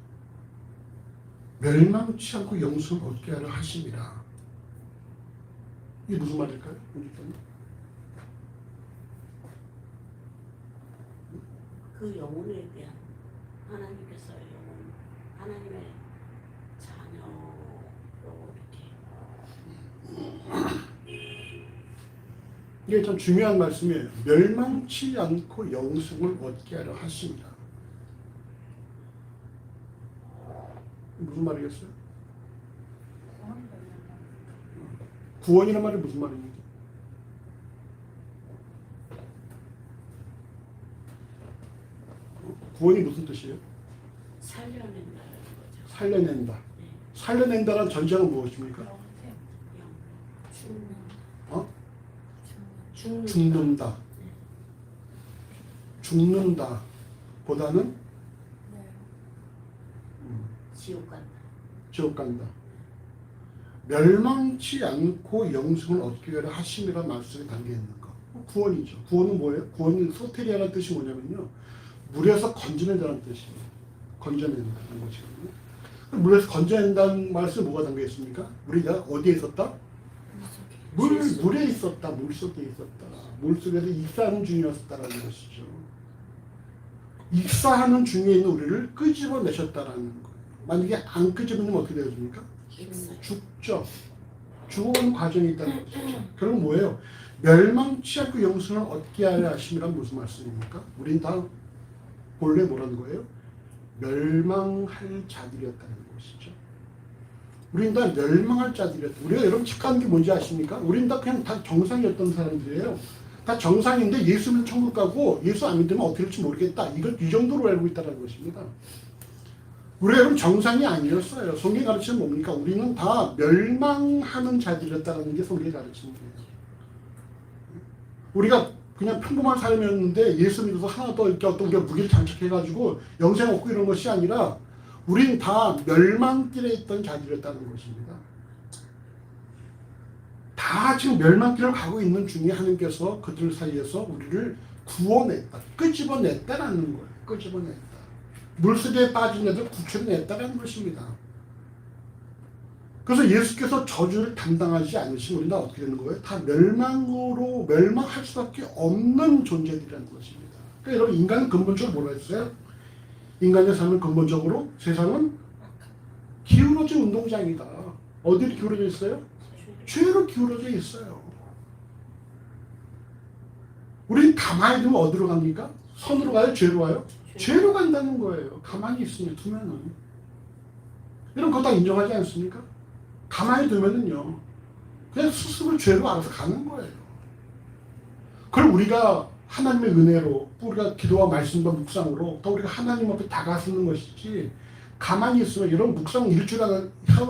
멸망치 않고 영생을 얻게 하려 하심이라. 이게 무슨 말일까요? 그 영혼에 대한 하나님께서 영혼, 하나님의 자녀로 이렇게. 이게 참 중요한 말씀이에요. 멸망치 않고 영생을 얻게 하려 하십니다. 무슨 말이겠어요? 구원이란 말이 무슨 말입니까? 구원이 무슨 뜻이에요? 살려낸다는 거죠. 살려낸다. 네. 살려낸다는 전제는 무엇입니까? 죽는다. 죽는다. 보다는 지옥 간다. 지옥 간다. 멸망치 않고 영생을 얻게 하려 하심이라는 말씀이 담겨 있는 거. 구원이죠. 구원은 뭐예요? 구원은 소테리아라는 뜻이 뭐냐면요. 물에서 건져낸다는 뜻이에요. 건져낸다는 것이거든요. 물에서 건져낸다는 말씀이 뭐가 담겨 있습니까? 우리가 어디에 있었다? 물에 있었다. 물속에 있었다. 물속에서 익사하는 중이었다라는 것이죠. 익사하는 중에 있는 우리를 끄집어내셨다라는 거예요. 만약에 안 끄집어내면 어떻게 되어집니까? 죽죠. 죽어가는 과정이 있다는 것이죠. 결국 뭐예요? 멸망치 않고 영생을 얻게 하려 하심이란 무슨 말씀입니까? 우린 다 본래 뭐라는 거예요? 멸망할 자들이었다는 것이죠. 우린 다 멸망할 자들이었다. 우리가 여러분 착한 게 뭔지 아십니까? 우린 다 그냥 다 정상이었던 사람들이에요. 다 정상인데 예수 믿으면 천국 가고 예수 안 믿으면 어떻게 될지 모르겠다. 이걸 이 정도로 알고 있다는 것입니다. 우리가 여러분 정상이 아니었어요. 성경이 가르치는 뭡니까? 우리는 다 멸망하는 자들이었다는 게 성경이 가르치는 거예요. 우리가 그냥 평범한 사람이었는데 예수 믿어서 하나 더 이렇게 어떤 게 무기를 장착해가지고 영생 얻고 이런 것이 아니라 우린 다 멸망길에 있던 자들이었다는 것입니다. 다 지금 멸망길을 가고 있는 중에 하나님께서 그들 사이에서 우리를 구원했다. 끄집어냈다라는 거예요. 끄집어냈다. 물속에 빠진 애들 구출해냈다라는 것입니다. 그래서 예수께서 저주를 담당하지 않으시면 우리는 어떻게 되는 거예요? 다 멸망할 수밖에 없는 존재들이라는 것입니다. 그러니까 여러분 인간은 근본적으로 뭐라 했어요? 인간의 삶은 근본적으로 세상은 기울어진 운동장이다. 어디로 기울어져 있어요? 죄로 기울어져 있어요. 우린 가만히 두면 어디로 갑니까? 선으로 가요? 죄로 가요? 죄로 간다는 거예요. 가만히 있으면 두면은. 이런 거 다 인정하지 않습니까? 가만히 두면은요. 그냥 스스로 죄로 알아서 가는 거예요. 그걸 우리가 하나님의 은혜로 우리가 기도와 말씀과 묵상으로 또 우리가 하나님 앞에 다가서는 것이지 가만히 있으면 이런 묵상 일주일 안 하루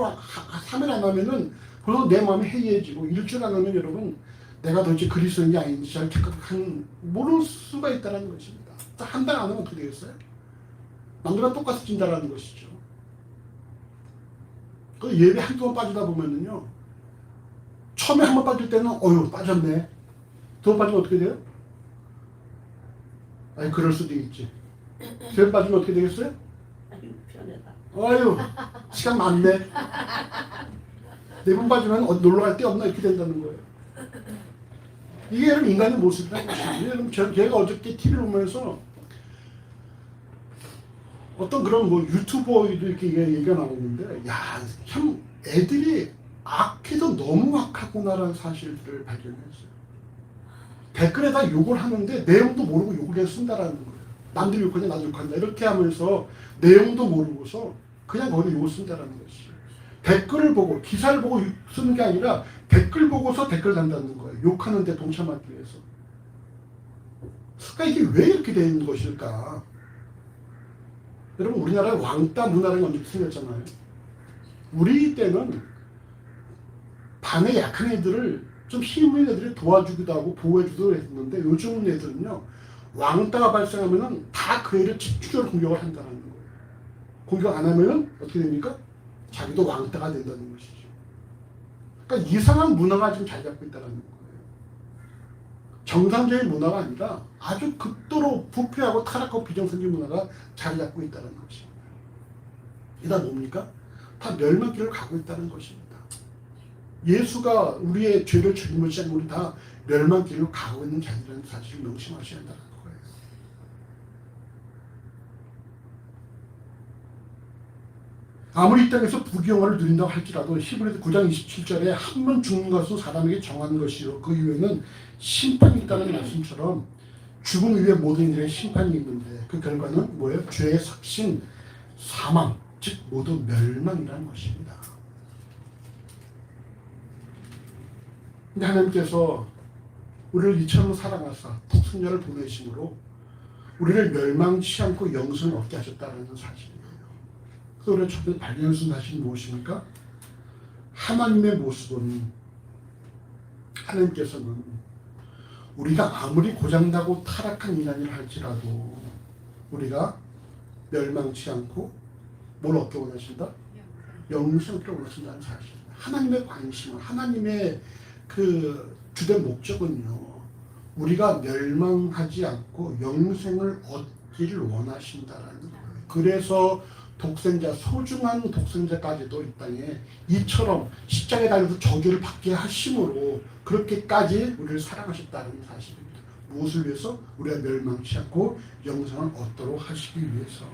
3일 안 하면은 그래서 내 마음이 해이해지고 일주일 안 하면 여러분 내가 도대체 그리스도인지 아닌지 잘 모를 수가 있다는 것입니다. 한 달 안 하면 어떻게 되겠어요? 남들과 똑같이 찐다라는 것이죠. 그 예배 한두 번 빠지다 보면은요 처음에 한 번 빠질 때는 어휴 빠졌네. 두 번 빠지면 어떻게 돼요? 아니 그럴 수도 있지. 세 번 빠지면 어떻게 되겠어요? 아유 편하다. 아유 시간 많네. 네 번 빠지면 놀러 갈 데 없나 이렇게 된다는 거예요. 이게 여러분 인간의 모습이라는 것이에요. 여러분 제가 어저께 TV를 보면서 어떤 그런 뭐 유튜버도 이렇게 얘기가 나오는데 야 참 애들이 악해도 너무 악하구나라는 사실들을 발견했어요. 댓글에다 욕을 하는데 내용도 모르고 욕을 그냥 쓴다라는 거예요. 남들 욕하냐 나도 욕한다 이렇게 하면서 내용도 모르고서 그냥 거기에 욕을 쓴다라는 것이죠. 댓글을 보고 기사를 보고 쓰는 게 아니라 댓글 보고서 댓글 단다는 거예요. 욕하는데 동참하기 위해서. 그러니까 이게 왜 이렇게 되는 것일까? 여러분 우리나라에 왕따 문화라는 게 언제 생겼잖아요. 우리 때는 반에 약한 애들을 좀 힘 있는 애들이 도와주기도 하고 보호해주기도 했는데 요즘 애들은요 왕따가 발생하면은 다 그 애를 집중적으로 공격을 한다는 거예요. 공격 안 하면은 어떻게 됩니까? 자기도 왕따가 된다는 것이죠. 그러니까 이상한 문화가 지금 자리 잡고 있다는 거예요. 정상적인 문화가 아니라 아주 극도로 부패하고 타락하고 비정상적인 문화가 자리 잡고 있다는 것입니다. 이게 다 뭡니까? 다 멸망길을 가고 있다는 것입니다. 예수가 우리의 죄를 책임을 우리 다 멸망길로 가고 있는 자들이라는 사실을 명심하셔야 한다는 거예요. 아무리 이 땅에서 부귀영화를 누린다고 할지라도 히브리서 9장 27절에 한 번 죽는 것은 사람에게 정한 것이요 그 이후에는 심판이 있다는 말씀처럼 죽음 이후에 모든 일에 심판이 있는데 그 결과는 뭐예요? 죄의 삭신, 사망, 즉 모두 멸망이라는 것입니다. 근데 하나님께서 우리를 이처럼 사랑하사 독생자를 보내심으로 우리를 멸망치 않고 영생을 얻게 하셨다는 사실이에요. 그래서 우리가 첫 번째 발견하신 사실이 무엇입니까? 하나님의 모습은 하나님께서는 우리가 아무리 고장나고 타락한 인간이라 할지라도 우리가 멸망치 않고 뭘 얻게 원하신다? 영생을 원하신다는 사실입니다. 하나님의 관심은 하나님의 그 주된 목적은요. 우리가 멸망하지 않고 영생을 얻기를 원하신다라는 거예요. 그래서 독생자, 소중한 독생자까지도 이 땅에 이처럼 십자가에 달려서 저주를 받게 하심으로 그렇게까지 우리를 사랑하셨다는 사실입니다. 무엇을 위해서? 우리가 멸망치 않고 영생을 얻도록 하시기 위해서.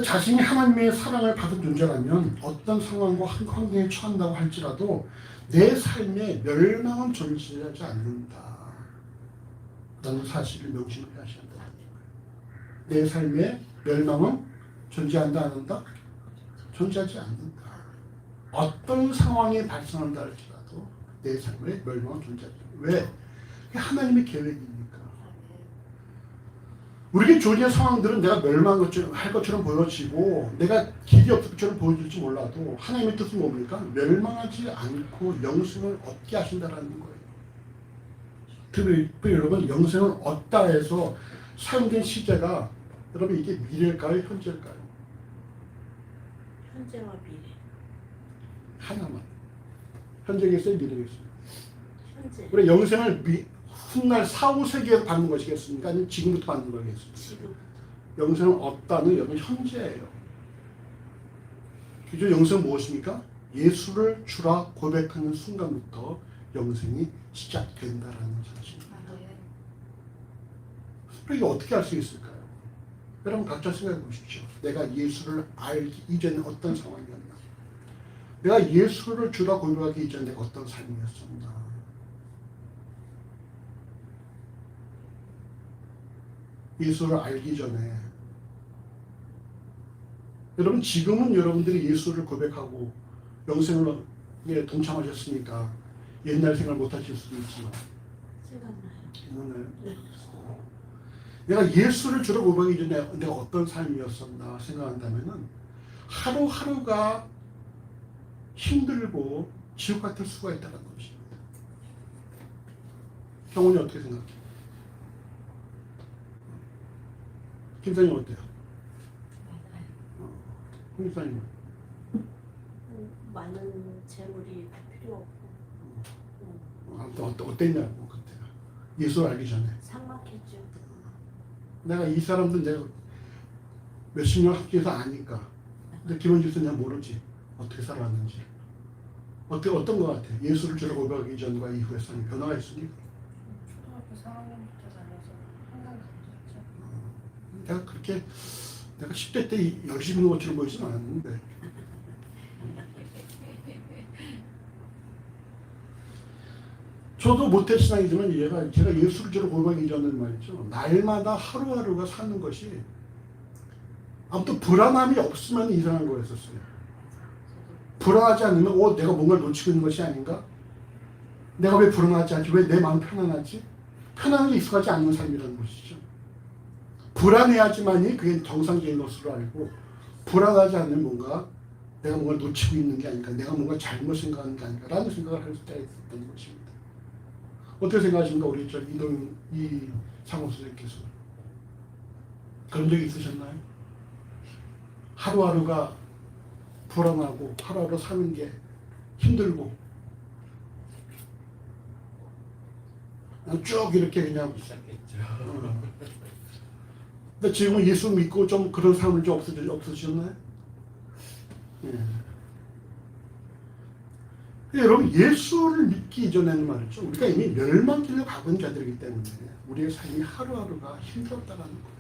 자신이 하나님의 사랑을 받은 존재라면 어떤 상황과 환경에 처한다고 할지라도 내 삶에 멸망은 존재하지 않는다 라는 사실을 명심을 하셔야 한다. 내 삶에 멸망은 존재한다 안 한다? 존재하지 않는다. 어떤 상황이 발생한다 할지라도 내 삶에 멸망은 존재하지 않는다. 왜? 그게 하나님의 계획이니까. 우리에게 주어진 상황들은 내가 멸망할 것처럼 보여지고 내가 길이 없을 것처럼 보여질지 몰라도 하나님의 뜻은 뭡니까? 멸망하지 않고 영생을 얻게 하신다는 거예요. 특별히 여러분 영생을 얻다 해서 사용된 시제가 여러분 이게 미래일까요? 현재일까요? 현재와 미래. 하나만. 현재겠어요? 미래겠어요? 현재. 우리 영생을 훗날 사후 세계에서 받는 것이겠습니까? 아니면 지금부터 받는 거겠습니까? 지금. 영생을 얻다는 여러분 현재예요. 그죠? 영생은 무엇입니까? 예수를 주라 고백하는 순간부터 영생이 시작된다라는 사실입니다. 그럼 이게 어떻게 할 수 있을까요? 여러분 각자 생각해 보십시오. 내가 예수를 알기 이전에 어떤 상황이었나? 내가 예수를 주라 고백하기 이전에 내가 어떤 삶이었었나? 예수를 알기 전에 여러분 지금은 여러분들이 예수를 고백하고 영생에 동참하셨으니까 옛날 생각 못하실 수도 있지만 생각나요. 네. 내가 예수를 주로 고백하기 전에 내가 어떤 삶이었었나 생각한다면은 하루하루가 힘들고 지옥 같을 수가 있다는 것입니다. 경훈이 어떻게 생각해? 김사님 어때요? 김사님 많은 재물이 필요 없고 어땠냐고 그때 예수를 알기 전에 삭막했죠. 내가 이 사람들 내가 몇십 년 학교에서 아니까 근데 김원주 선생 모르지 어떻게 살아왔는지 어떤 것 같아? 예수를 주로 고백하기 전과 이후에 삶이 변화가 있습니까? 초등학교 4학년부터 다녀서 항상 감사했죠. 내가 그렇게 내가 10대 때 열심히 있는 것처럼 보이진 않았는데 저도 모태신앙이지만 제가 예수를 저로 고백하기 전에는 말이죠. 날마다 하루하루가 사는 것이 아무튼 불안함이 없으면 이상한 거였었어요. 불안하지 않으면 내가 뭔가를 놓치고 있는 것이 아닌가? 내가 왜 불안하지 않지? 왜 내 마음 편안하지? 편안하게 익숙하지 않는 삶이라는 것이죠. 불안해야지만이 그게 정상적인 것으로 알고 불안하지 않는 뭔가 내가 뭔가를 놓치고 있는 게 아닌가, 내가 뭔가 잘못 생각하는 게 아닌가 라는 생각을 할 때가 있었던 것입니다. 어떻게 생각하십니까? 우리 이상호 선생님께서 그런 적이 있으셨나요? 하루하루가 불안하고 하루하루 사는 게 힘들고 쭉 이렇게 그냥 근데 지금은 예수 믿고 좀 그런 삶을 좀 없으셨나요? 예. 여러분 예수를 믿기 이전에는 말이죠. 우리가 이미 멸망길로 가본 자들이기 때문에 우리의 삶이 하루하루가 힘들었다는 거예요.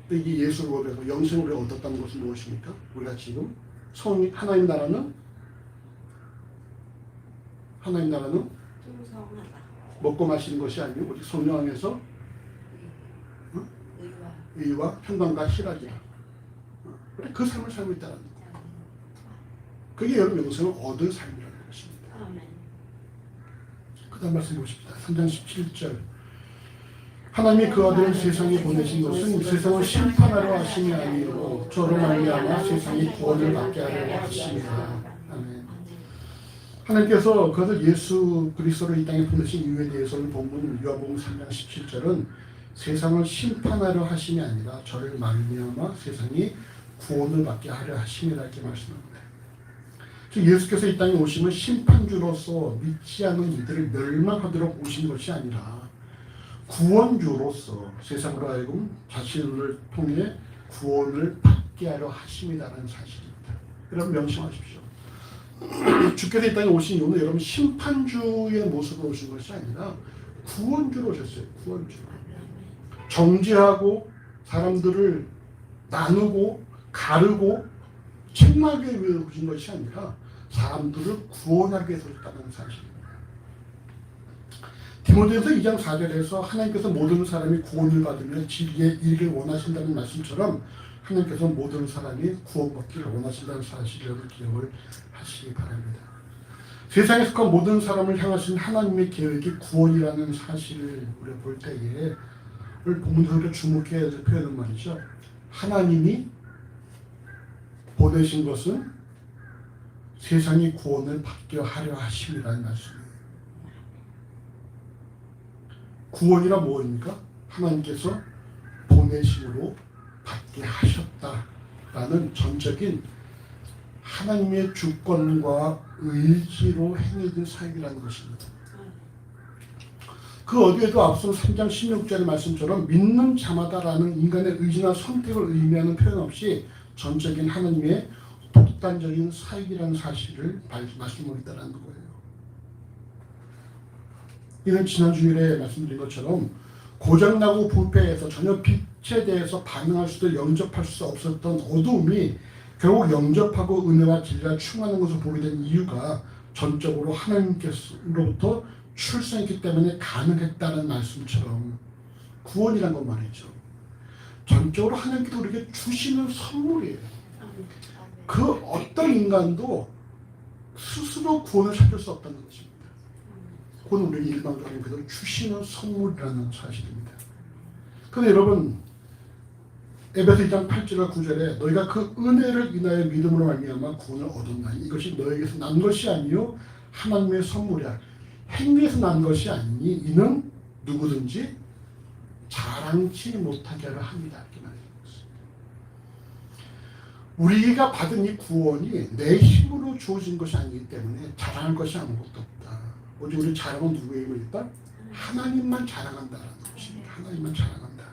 근데 이게 예수를 보면서 영생을 얻었다는 것은 무엇입니까? 우리가 지금 하나님 나라는 먹고 마시는 것이 아니고 오직 성령 안에서 의와 평강과 희락이라. 그 삶을 살고 있다는 거예요. 그게 여러분 영생을 얻은 삶이라는 것입니다. 그 다음 말씀 보십시다. 3장 17절 하나님이 그 아들을 세상에 보내신 것은 세상을 심판하려 하심이 아니요 저로 말미암아 세상이 구원을 받게 하려 하심이라. 아멘. 하나님께서 그 아들 예수 그리스도를 이 땅에 보내신 이유에 대해서는 본문 요한복음 3장 17절은 세상을 심판하려 하심이 아니라 저를 말미암아 세상이 구원을 받게 하려 하심이라 이렇게 말씀합니다. 즉 예수께서 이 땅에 오심은 심판주로서 믿지 않는 이들을 멸망하도록 오신 것이 아니라 구원주로서 세상으로 하여금 자신을 통해 구원을 받게 하려 하심이라는 사실입니다. 여러분 명심하십시오. 주께서 이 땅에 오신 이유는 여러분 심판주의 모습으로 오신 것이 아니라 구원주로 오셨어요. 구원주. 정죄하고 사람들을 나누고 가르고 책망하기 위해 오신 것이 아니라 사람들을 구원하기 위해서 오셨다는 사실입니다. 디모데전서 2장 4절에서 하나님께서 모든 사람이 구원을 받으며 진리에 이르길 원하신다는 말씀처럼 하나님께서 모든 사람이 구원받기를 원하신다는 사실을 기억을 하시기 바랍니다. 세상에 속한 모든 사람을 향하신 하나님의 계획이 구원이라는 사실을 우리가 볼 때에 본문에서 우리가 주목해야 될 표현은 말이죠. 하나님이 보내신 것은 세상이 구원을 받게 하려 하심이라는 말씀이에요. 구원이란 무엇입니까? 하나님께서 보내심으로 받게 하셨다라는 전적인 하나님의 주권과 의지로 행해진 사역이라는 것입니다. 그 어디에도 앞서 3장 16절의 말씀처럼 믿는 자마다라는 인간의 의지나 선택을 의미하는 표현 없이 전적인 하나님의 독단적인 사역이라는 사실을 말씀하고 있다는 거예요. 이는 지난 주일에 말씀드린 것처럼 고장나고 부패해서 전혀 빛에 대해서 반응할 수도 영접할 수 없었던 어두움이 결국 영접하고 은혜와 진리가 충만한 것을 보게 된 이유가 전적으로 하나님께로부터 출생했기 때문에 가능했다는 말씀처럼 구원이란 건 말이죠. 전적으로 하나님께서 우리에게 주시는 선물이에요. 그 어떤 인간도 스스로 구원을 찾을 수 없다는 것입니다. 그건 우리에게 일방적인 그대로 주시는 선물이라는 사실입니다. 그런데 여러분 에베소 2장 8절과 9절에 너희가 그 은혜를 인하여 믿음으로 말미암아 구원을 얻었나니 이것이 너희에게서 난 것이 아니요 하나님의 선물이야. 행위에서 난 것이 아니니 이는 누구든지 자랑치 못하게 하려 합니다. 이렇게 말해주셨습니다. 우리가 받은 이 구원이 내 힘으로 주어진 것이 아니기 때문에 자랑할 것이 아무것도 없다. 오직 우리 자랑은 누구의 힘을 있다? 하나님만 자랑한다라는 것입니다. 하나님만 자랑한다.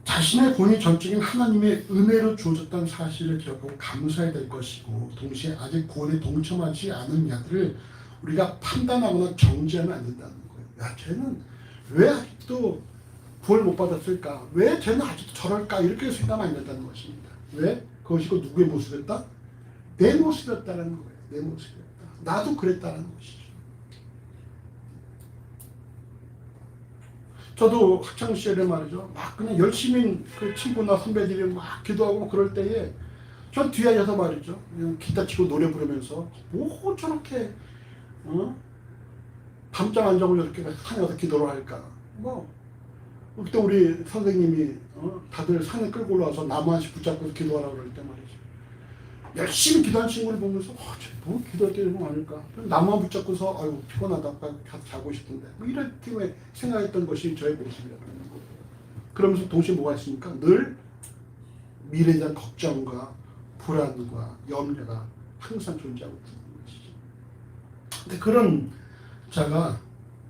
자신의 구원이 전적인 하나님의 은혜로 주어졌다는 사실을 기억하고 감사해야 될 것이고 동시에 아직 구원에 동참하지 않은 자들을 우리가 판단하거나 정죄하면 안 된다는 거예요. 야, 쟤는 왜 아직도 구원을 못 받았을까? 왜 쟤는 아직도 저럴까? 이렇게 생각하면 안 된다는 것입니다. 왜? 그것이 누구의 모습이었다? 내 모습이었다는 거예요. 내 모습이었다. 나도 그랬다는 것이죠. 저도 학창 시절에 말이죠. 막 그냥 열심히 그 친구나 선배들이 막 기도하고 그럴 때에 전 뒤에 앉아서 말이죠. 그냥 기타 치고 노래 부르면서 뭐 저렇게 밤잠 안 자고 이렇게 산에 가서 기도를 할까. 뭐 그때 우리 선생님이 다들 산에 끌고 올라와서 나무 한씩 붙잡고 기도하라고 그럴 때 말이죠. 열심히 기도한 친구를 보면서 뭐 기도할 때 이런 거 아닐까. 나무 한 붙잡고서 아유 피곤하다 가서 자고 싶은데 뭐 이렇게 생각했던 것이 저의 모습이라는 거예요. 그러면서 동시에 뭐가 있습니까? 늘 미래에 대한 걱정과 불안과 염려가 항상 존재하고 있는 것이죠. 근데 그런 자가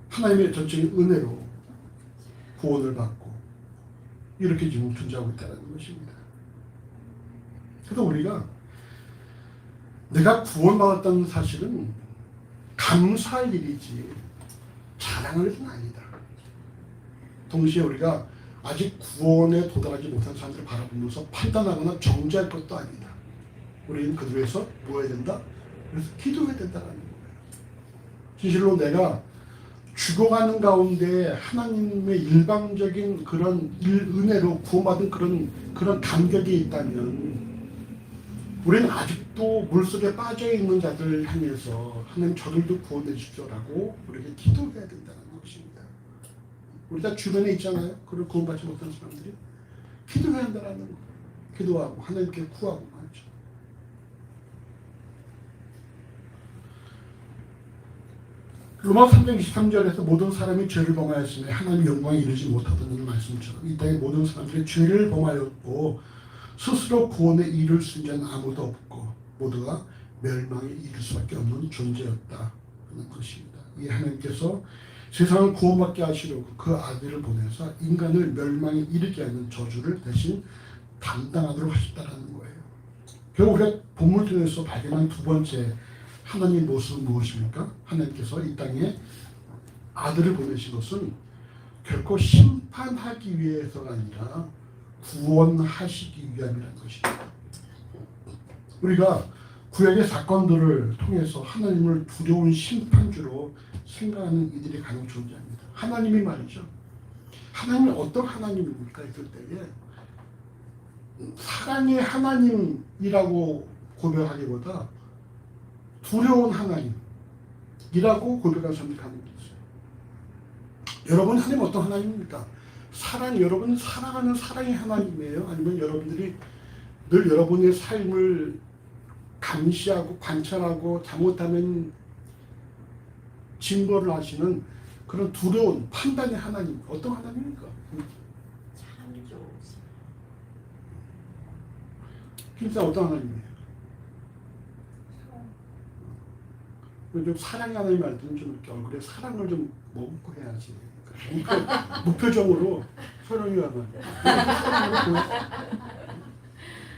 하나님의 전적인 은혜로 구원을 받고 이렇게 지금 존재하고 있다는 것입니다. 그래서 우리가 내가 구원받았다는 사실은 감사할 일이지 자랑할 일은 아니다. 동시에 우리가 아직 구원에 도달하지 못한 사람들을 바라보면서 판단하거나 정죄할 것도 아니다. 우리는 그들 위해서 뭐 해야 된다? 그래서 기도해야 된다는 거예요. 진실로 내가 죽어가는 가운데 하나님의 일방적인 그런 은혜로 구원받은 그런 감격이 있다면 우리는 아직도 물속에 빠져있는 자들을 향해서 하나님 저들도 구원해 주십시오라고 우리에게 기도해야 된다는 것입니다. 우리 다 주변에 있잖아요. 그걸 구원받지 못한 사람들이 기도해야 한다는 거예요. 기도하고 하나님께 구하고 말이죠. 로마 3장 23절에서 모든 사람이 죄를 범하였으며 하나님의 영광에 이르지 못하다는 말씀처럼 이 땅의 모든 사람들이 죄를 범하였고 스스로 구원에 이를 수 있는 자는 아무도 없고 모두가 멸망에 이를 수밖에 없는 존재였다 하는 것입니다. 이 하나님께서 세상을 구원받게 하시려고 그 아들을 보내서 인간을 멸망에 이르게 하는 저주를 대신 담당하도록 하셨다는 거예요. 결국 우리가 본문을 통해서 발견한 두 번째 하나님의 모습은 무엇입니까? 하나님께서 이 땅에 아들을 보내신 것은 결코 심판하기 위해서가 아니라 구원하시기 위함이라는 것입니다. 우리가 구약의 사건들을 통해서 하나님을 두려운 심판주로 생각하는 이들이 간혹 존재합니다. 하나님이 말이죠. 하나님은 어떤 하나님입니까? 했을 때에 사랑의 하나님이라고 고백하기보다 두려운 하나님이라고 고백하는 사람들이 간혹 있어요. 여러분 하나님 어떤 하나님입니까? 여러분 사랑하는 사랑의 하나님이에요? 아니면 여러분들이 늘 여러분의 삶을 감시하고 관찰하고 잘못하면 징벌을 하시는 그런 두려운 판단의 하나님, 어떤 하나님입니까? 진짜 어떤 하나님이에요? 좀 사랑의 하나님 할 때는 좀 이렇게 얼굴에 사랑을 좀 머금고 해야지. 무표정으로 사랑이 하나님.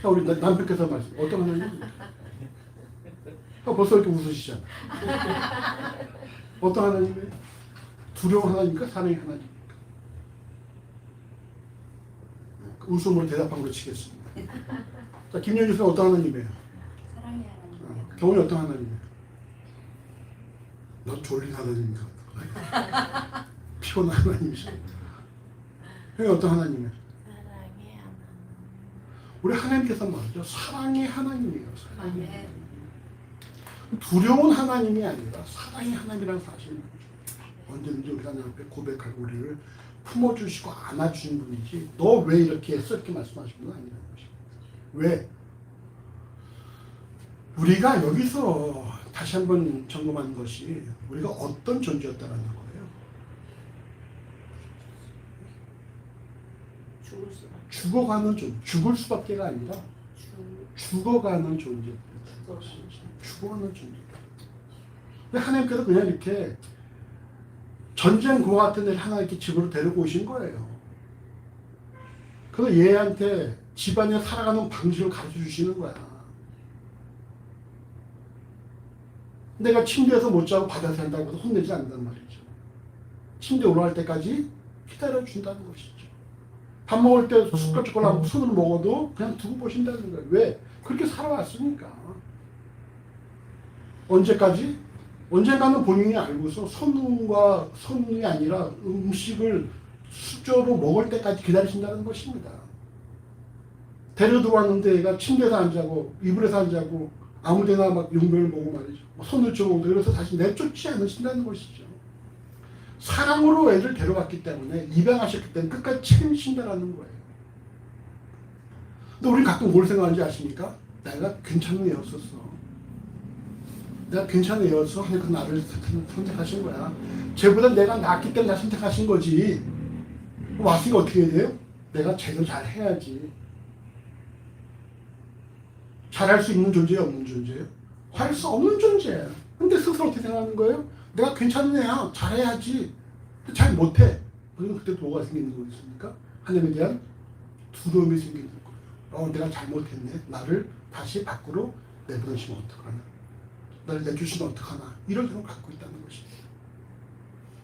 자, 우리 남편께서 말씀, 어떤 하나님입니까? 벌써 이렇게 웃으시잖아. 어떤 하나님이에요? 두려운 하나님입니까? 사랑의 하나님입니까? 웃음으로 대답한 걸 치겠습니다. 자, 김연주 씨는 어떤 하나님이에요? 사랑의 하나님. 경훈이 어떤 하나님이에요? 넌 졸린 하나님인가? 피곤한 하나님이시죠. 형이 어떤 하나님이에요? 사랑의 하나님. 우리 하나님께서 말이죠. 사랑의 하나님이에요. 사랑의 하나님. 두려운 하나님이 아니라 사랑의 하나님이라는 사실을 언제든지 우리가 하나님 앞에 고백하고 우리를 품어주시고 안아주신 분이지 너 왜 이렇게 했어? 이렇게 말씀하시는 건 아니라는 것입니다. 왜? 우리가 여기서 다시 한번 점검하는 것이 우리가 어떤 존재였다는 거예요. 죽어가는 존재, 죽을 수밖에가 아니라 죽어가는 존재. 죽어가는 존재. 근데 하나님께서 그냥 이렇게 전쟁과 같은 데를 하나 이렇게 집으로 데리고 오신 거예요. 그래서 얘한테 집안에 살아가는 방식을 가르쳐 주시는 거야. 내가 침대에서 못 자고 바다에서 한다고 해서 혼내지 않는단 말이죠. 침대 올라갈 때까지 기다려준다는 것이죠. 밥 먹을 때 숟갈 젓가락 손으로 먹어도 그냥 두고 보신다는 거예요. 왜? 그렇게 살아왔으니까. 언제까지? 언젠가는 본인이 알고서 선웅이 아니라 음식을 수저로 먹을 때까지 기다리신다는 것입니다. 데려 들어왔는데 얘가 침대에서 안 자고 이불에서 안 자고 아무데나 막 용변을 보고 말이죠. 손을 쪼고 그래서 다시 내쫓지 않으신다는 것이죠. 사랑으로 애를 데려왔기 때문에 입양하셨기 때문에 끝까지 책임지신다는 거예요. 근데 우리 가끔 뭘 생각하는지 아십니까? 내가 괜찮은 애였었어. 내가 괜찮은 애였어. 하니까 나를 선택하신 거야. 쟤보다 내가 낫기 때문에 나 선택하신 거지. 왔으니까 어떻게 해야 돼요? 내가 제대로 잘 해야지. 잘할 수 있는 존재예요? 없는 존재예요? 할 수 없는 존재예요. 근데 스스로 어떻게 생각하는 거예요? 내가 괜찮은 애야. 잘해야지. 잘 못해. 그러면 그때 뭐가 생기는 거겠습니까? 하나님에 대한 두려움이 생기는 거예요. 내가 잘못했네. 나를 다시 밖으로 내보내시면 어떡하나. 나를 내주시면 어떡하나. 이런 생각을 갖고 있다는 것입니다.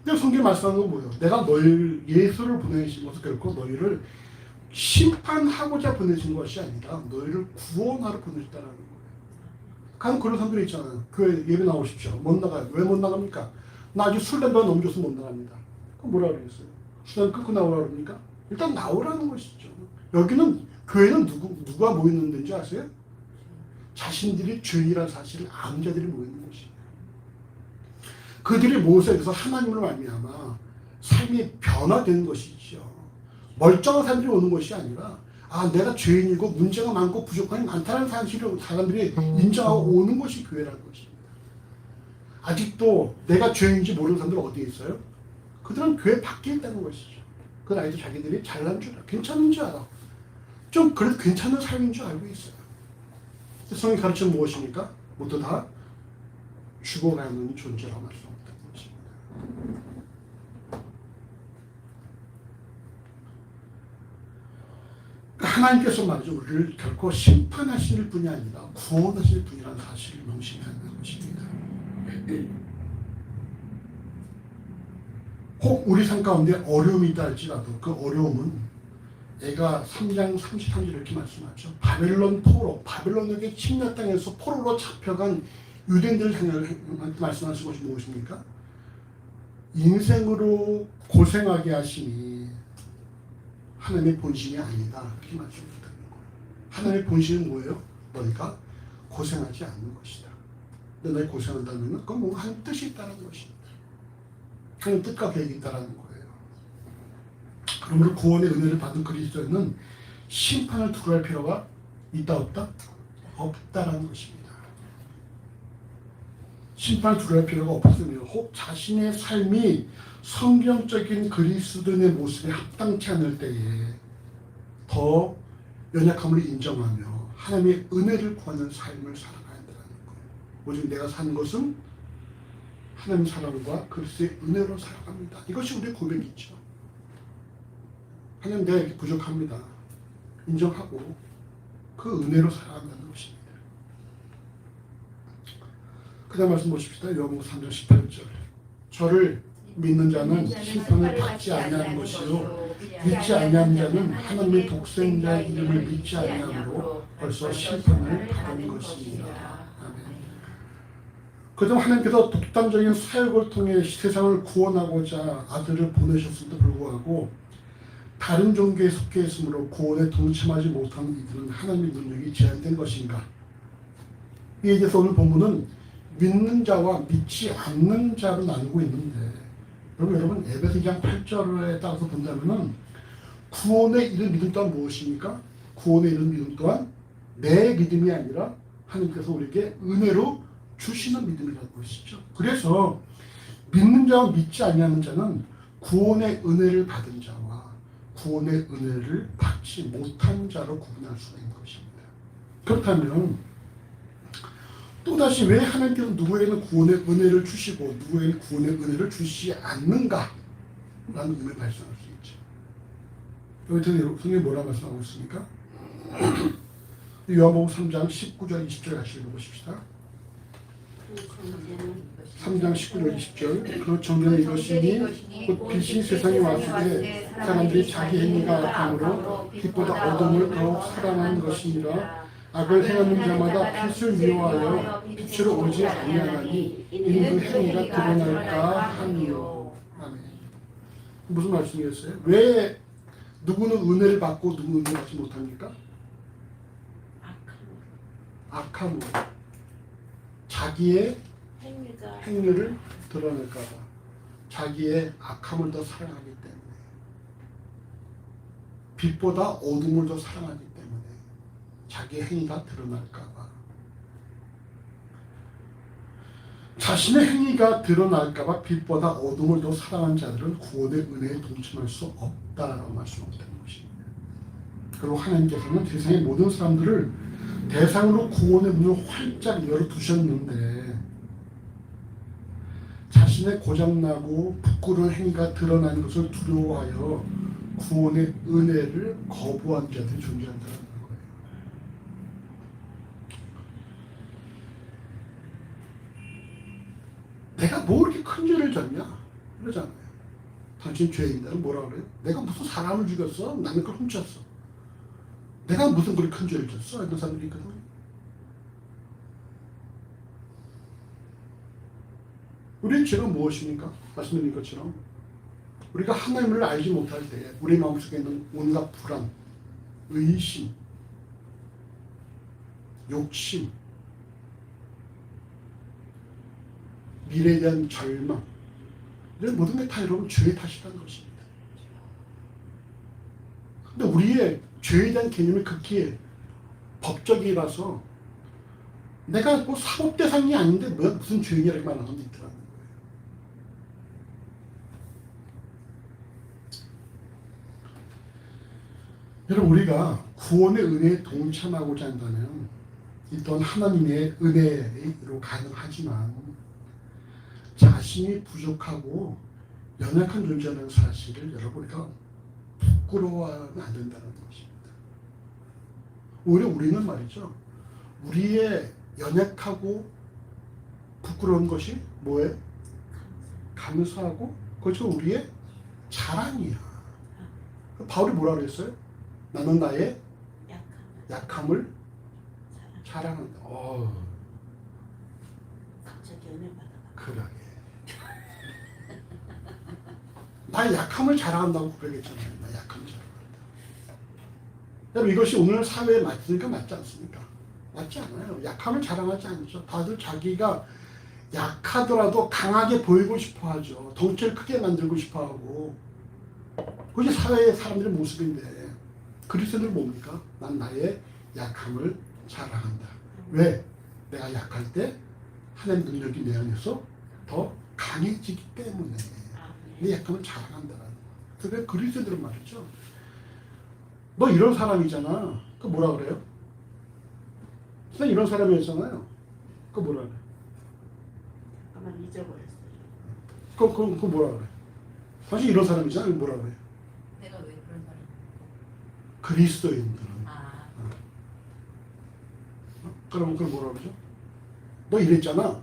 근데 성경에 말씀하는 건 뭐예요? 내가 너희를 예수를 보내신 것은 결코 너희를 심판하고자 보내신 것이 아니라 너희를 구원하러 보내셨다는 거예요. 간 그런 사람들이 있잖아요. 교회 예배 나오십시오. 못 나가요. 왜 못 나갑니까? 나 아직 술 담배가 너무 줘서 못 나갑니다. 그럼 뭐라 그러겠어요? 술 담배 끊고 나오라 그럽니까? 일단 나오라는 것이죠. 여기는 교회는 누가 모이는 데인지 아세요? 자신들이 죄인이라는 사실을 아는 자들이 모이는 것이에요. 그들이 모여서 여기서 하나님을 말미암아 삶이 변화되는 것이죠. 멀쩡한 사람들이 오는 것이 아니라 내가 죄인이고 문제가 많고 부족함이 많다는 사실을 사람들이 인정하고 오는 것이 교회라는 것입니다. 아직도 내가 죄인인지 모르는 사람들 어디에 있어요? 그들은 교회 밖에 있다는 것이죠. 그건 아직도 자기들이 잘난 줄 알아. 괜찮은 줄 알아. 좀 그래도 괜찮은 삶인 줄 알고 있어요. 성경의 가르침은 무엇입니까? 모두 다 죽어가는 존재라고 할 수 없다는 것입니다. 하나님께서 말이죠. 우리를 결코 심판하실 분이 아니라 구원하실 분이라는 사실을 명심해야 하는 것입니다. 혹 우리 삶 가운데 어려움이 있다 할지라도 그 어려움은 애가 3장 33절 이렇게 말씀하죠. 바벨론 포로, 바벨론에게 침략 땅에서 포로로 잡혀간 유대인들을 향해 말씀하신 것이 무엇입니까? 인생으로 고생하게 하시니 하나님의 본심이 아니다. 그렇게 말씀드리는 거예요. 하나님의 본심은 뭐예요? 너희가 고생하지 않는 것이다. 근데 너희 고생한다면 그건 뭔가 한 뜻이 있다는 것입니다. 하나님 뜻과 계획이 있다는 거예요. 그러므로 구원의 은혜를 받은 그리스도인은 심판을 두려워할 필요가 있다 없다? 없다라는 것입니다. 심판을 두려워할 필요가 없으며 혹 자신의 삶이 성경적인 그리스도인의 모습에 합당치 않을 때에 더 연약함을 인정하며 하나님의 은혜를 구하는 삶을 살아가야 한다는 거예요. 오직 내가 사는 것은 하나님의 사랑과 그리스도의 은혜로 살아갑니다. 이것이 우리의 고백이죠. 하나님 내가 이렇게 부족합니다. 인정하고 그 은혜로 살아간다는 것입니다. 그 다음 말씀 보십시다. 요한복음 3장 18절. 저를 믿는 자는 심판을 받지 아니하는 것이요 믿지 아니하는 자는 하나님의 독생자의 이름을 믿지 아니하므로 벌써 심판을 받은 것입니다. 아멘. 그동안 하나님께서 독단적인 사역을 통해 세상을 구원하고자 아들을 보내셨음에도 불구하고 다른 종교에 속해 있으므로 구원에 동참하지 못한 이들은 하나님의 능력이 제한된 것인가? 이에 대해서 오늘 본문은 믿는 자와 믿지 않는 자로 나누고 있는데 여러분 에베소 2장 8절에 따라서 본다면은 구원에 이른 믿음 또한 무엇입니까? 구원에 이른 믿음 또한 내 믿음이 아니라 하나님께서 우리에게 은혜로 주시는 믿음이라는 것이죠. 그래서 믿는 자와 믿지 아니하는 자는 구원의 은혜를 받은 자와 구원의 은혜를 받지 못한 자로 구분할 수가 있는 것입니다. 그렇다면 또다시 왜 하나님께서 누구에게는 구원의 은혜를 주시고 누구에게는 구원의 은혜를 주시지 않는가? 라는 의문을 발생할 수 있죠. 여기 성경이 뭐라고 말씀하고 있습니까? 요한복음 3장 19절 20절 같이 읽어보십시다. 3장 19절 20절. 그 정죄는 이것이니 곧 빛이 세상에 왔으되 사람들이 자기 행위가 악함으로 빛보다 어둠을 더욱 사랑한 것이니라. 악을 행하는 자마다 빛을 미워하여 빛으로 오지 아니하나니 이는 그 행위가 드러날까 하니요. 아멘. 무슨 말씀이겠어요? 왜 누구는 은혜를 받고 누구는 은혜를 받지 못합니까? 악함으로 자기의 행위를 드러낼까 봐, 자기의 악함을 더 사랑하기 때문에, 빛보다 어둠을 더 사랑하기 때문에 자기의 행위가 드러날까 봐, 자신의 행위가 드러날까 봐 빛보다 어둠을 더 사랑하는 자들은 구원의 은혜에 동참할 수 없다라고 말씀하셨다는 것입니다. 그리고 하나님께서는 세상의 모든 사람들을 대상으로 구원의 문을 활짝 열어두셨는데 자신의 고장나고 부끄러운 행위가 드러나는 것을 두려워하여 구원의 은혜를 거부한 자들이 존재한다는 거예요. 내가 뭐 이렇게 큰 죄를 졌냐? 그러잖아요. 당신 죄인다는 뭐라 그래요? 내가 무슨 사람을 죽였어? 남의 걸 훔쳤어. 내가 무슨 그렇게 큰 죄를 졌어? 이런 사람들이 있거든. 우리의 죄가 무엇입니까? 말씀드린 것처럼 우리가 하나님을 알지 못할 때 우리 마음속에 있는 온갖 불안, 의심, 욕심, 미래에 대한 절망, 이런 모든 게 다 여러분 죄의 탓이라는 것입니다. 근데 우리의 죄에 대한 개념이 극히 법적이라서 내가 뭐 사법 대상이 아닌데 무슨 죄인이라고 말하는 게 있더라고요. 여러분, 우리가 구원의 은혜에 동참하고자 한다면 이 또한 하나님의 은혜로 가능하지만 자신이 부족하고 연약한 존재라는 사실을 여러분과 부끄러워하면 안 된다는 것입니다. 오히려 우리는 말이죠, 우리의 연약하고 부끄러운 것이 뭐예요? 감사하고 그것이 우리의 자랑이야. 바울이 뭐라 그랬어요? 나는 나의 약함을 자랑한다. 갑자기 은혜 받아가. 그러게. 나의 약함을 자랑한다고 고백했잖아요. 나의 약함을 자랑한다. 여러분, 이것이 오늘 사회에 맞으니까 맞지 않습니까? 맞지 않아요. 약함을 자랑하지 않죠. 다들 자기가 약하더라도 강하게 보이고 싶어 하죠. 덩치를 크게 만들고 싶어 하고. 그게 사회의 사람들의 모습인데, 그리스도는 뭡니까? 난 나의 약함을 자랑한다. 왜? 내가 약할 때 하나님 능력이 내 안에서 더 강해지기 때문에 내 약함을 자랑한다는 거예요. 그게 그리스도들은 말이죠. 너 이런 사람이잖아. 그 뭐라 그래요? 선 이런 사람이었잖아요. 그 뭐라 그래? 아마 잊어버렸어요. 그 뭐라 그래? 사실 이런 사람이잖아. 뭐라 그래? 내가 왜 그런 사람? 그리스도인들은. 그럼 그걸 뭐라 그러죠? 너 이랬잖아.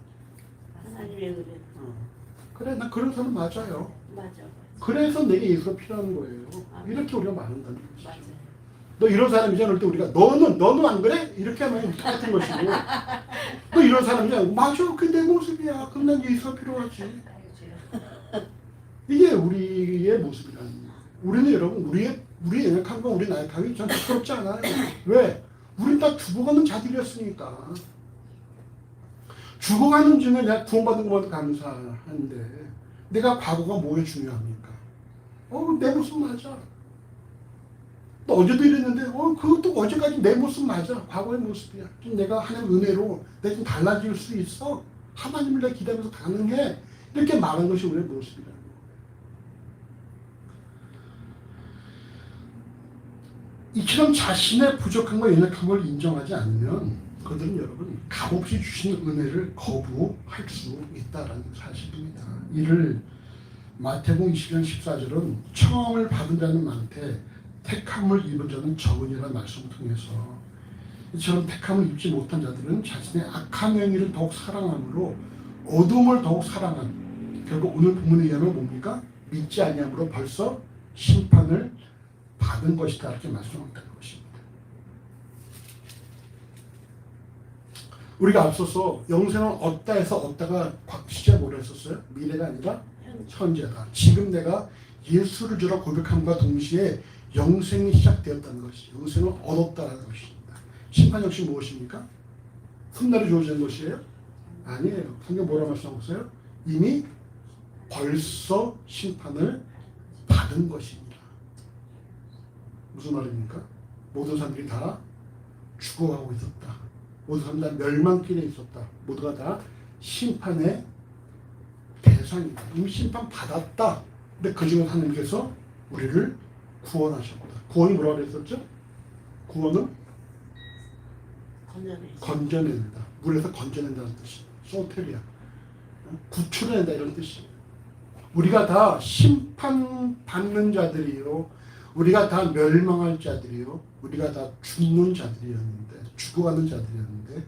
하나님의 은혜. 그래, 나 그런 사람 맞아요. 맞아. 그래서 내게 예수가 필요한 거예요. 이렇게 우리가 말한다는 것이죠. 맞아요. 너 이런 사람이잖아. 그럴 때 우리가 너는 안 그래? 이렇게 하면 똑같은 것이고, 너 이런 사람이잖아. 맞아. 그게 내 모습이야. 그럼 난 예수가 필요하지. 이게 우리의 모습이라는 거예요. 우리는 여러분, 우리의 연약한 건 우리 나약함이 전 부끄럽지 않아요. 왜? 우린 다 죽어가는 자들이었으니까. 죽어가는 중에 내가 구원받은 것만도 감사한데 내가 과거가 뭐에 중요합니까? 내 모습 맞아. 또 어제도 이랬는데 그것도 어제까지 내 모습 맞아. 과거의 모습이야. 좀 내가 하나님 은혜로 내가 좀 달라질 수 있어. 하나님을 내가 기다려서 가능해. 이렇게 말하는 것이 우리의 모습이라는 거예요. 이처럼 자신의 부족함과 연약함을 인정하지 않으면 그들은 여러분 값없이 주신 은혜를 거부할 수 있다는 사실입니다. 이를 마태복음 20장 14절은 청함을 받은 자는 많되 택함을 입은 자는 적으니라는 말씀을 통해서 이처럼 택함을 입지 못한 자들은 자신의 악한 행위를 더욱 사랑함으로 어둠을 더욱 사랑한, 결국 오늘 본문에 의하면 뭡니까? 믿지 아니함으로 벌써 심판을 받은 것이다, 이렇게 말씀한다는 것입니다. 우리가 앞서서 영생을 얻다 해서 얻다가 시제 뭐라 했었어요? 미래가 아니라 현재다. 지금 내가 예수를 주라 고백함과 동시에 영생이 시작되었다는 것이 영생을 얻었다는 것입니다. 심판 역시 무엇입니까? 훗날에 주어지는 것이에요? 아니에요. 성경 뭐라 말씀하셨어요? 이미 벌써 심판을 받은 것입니다. 무슨 말입니까? 모든 사람들이 다 죽어가고 있었다. 모든 사람들 다 멸망길에 있었다. 모두가 다 심판의 대상이다. 이미 심판 받았다. 근데 그 중에 하나님께서 우리를 구원하셨다. 구원이 뭐라고 그랬었죠? 구원은 건져낸다. 물에서 건져낸다는 뜻이에요. 소테리아. 구출해낸다 이런 뜻이에요. 우리가 다 심판받는 자들이요. 우리가 다 멸망할 자들이요. 우리가 다 죽는 자들이었는데 죽어가는 자들이었는데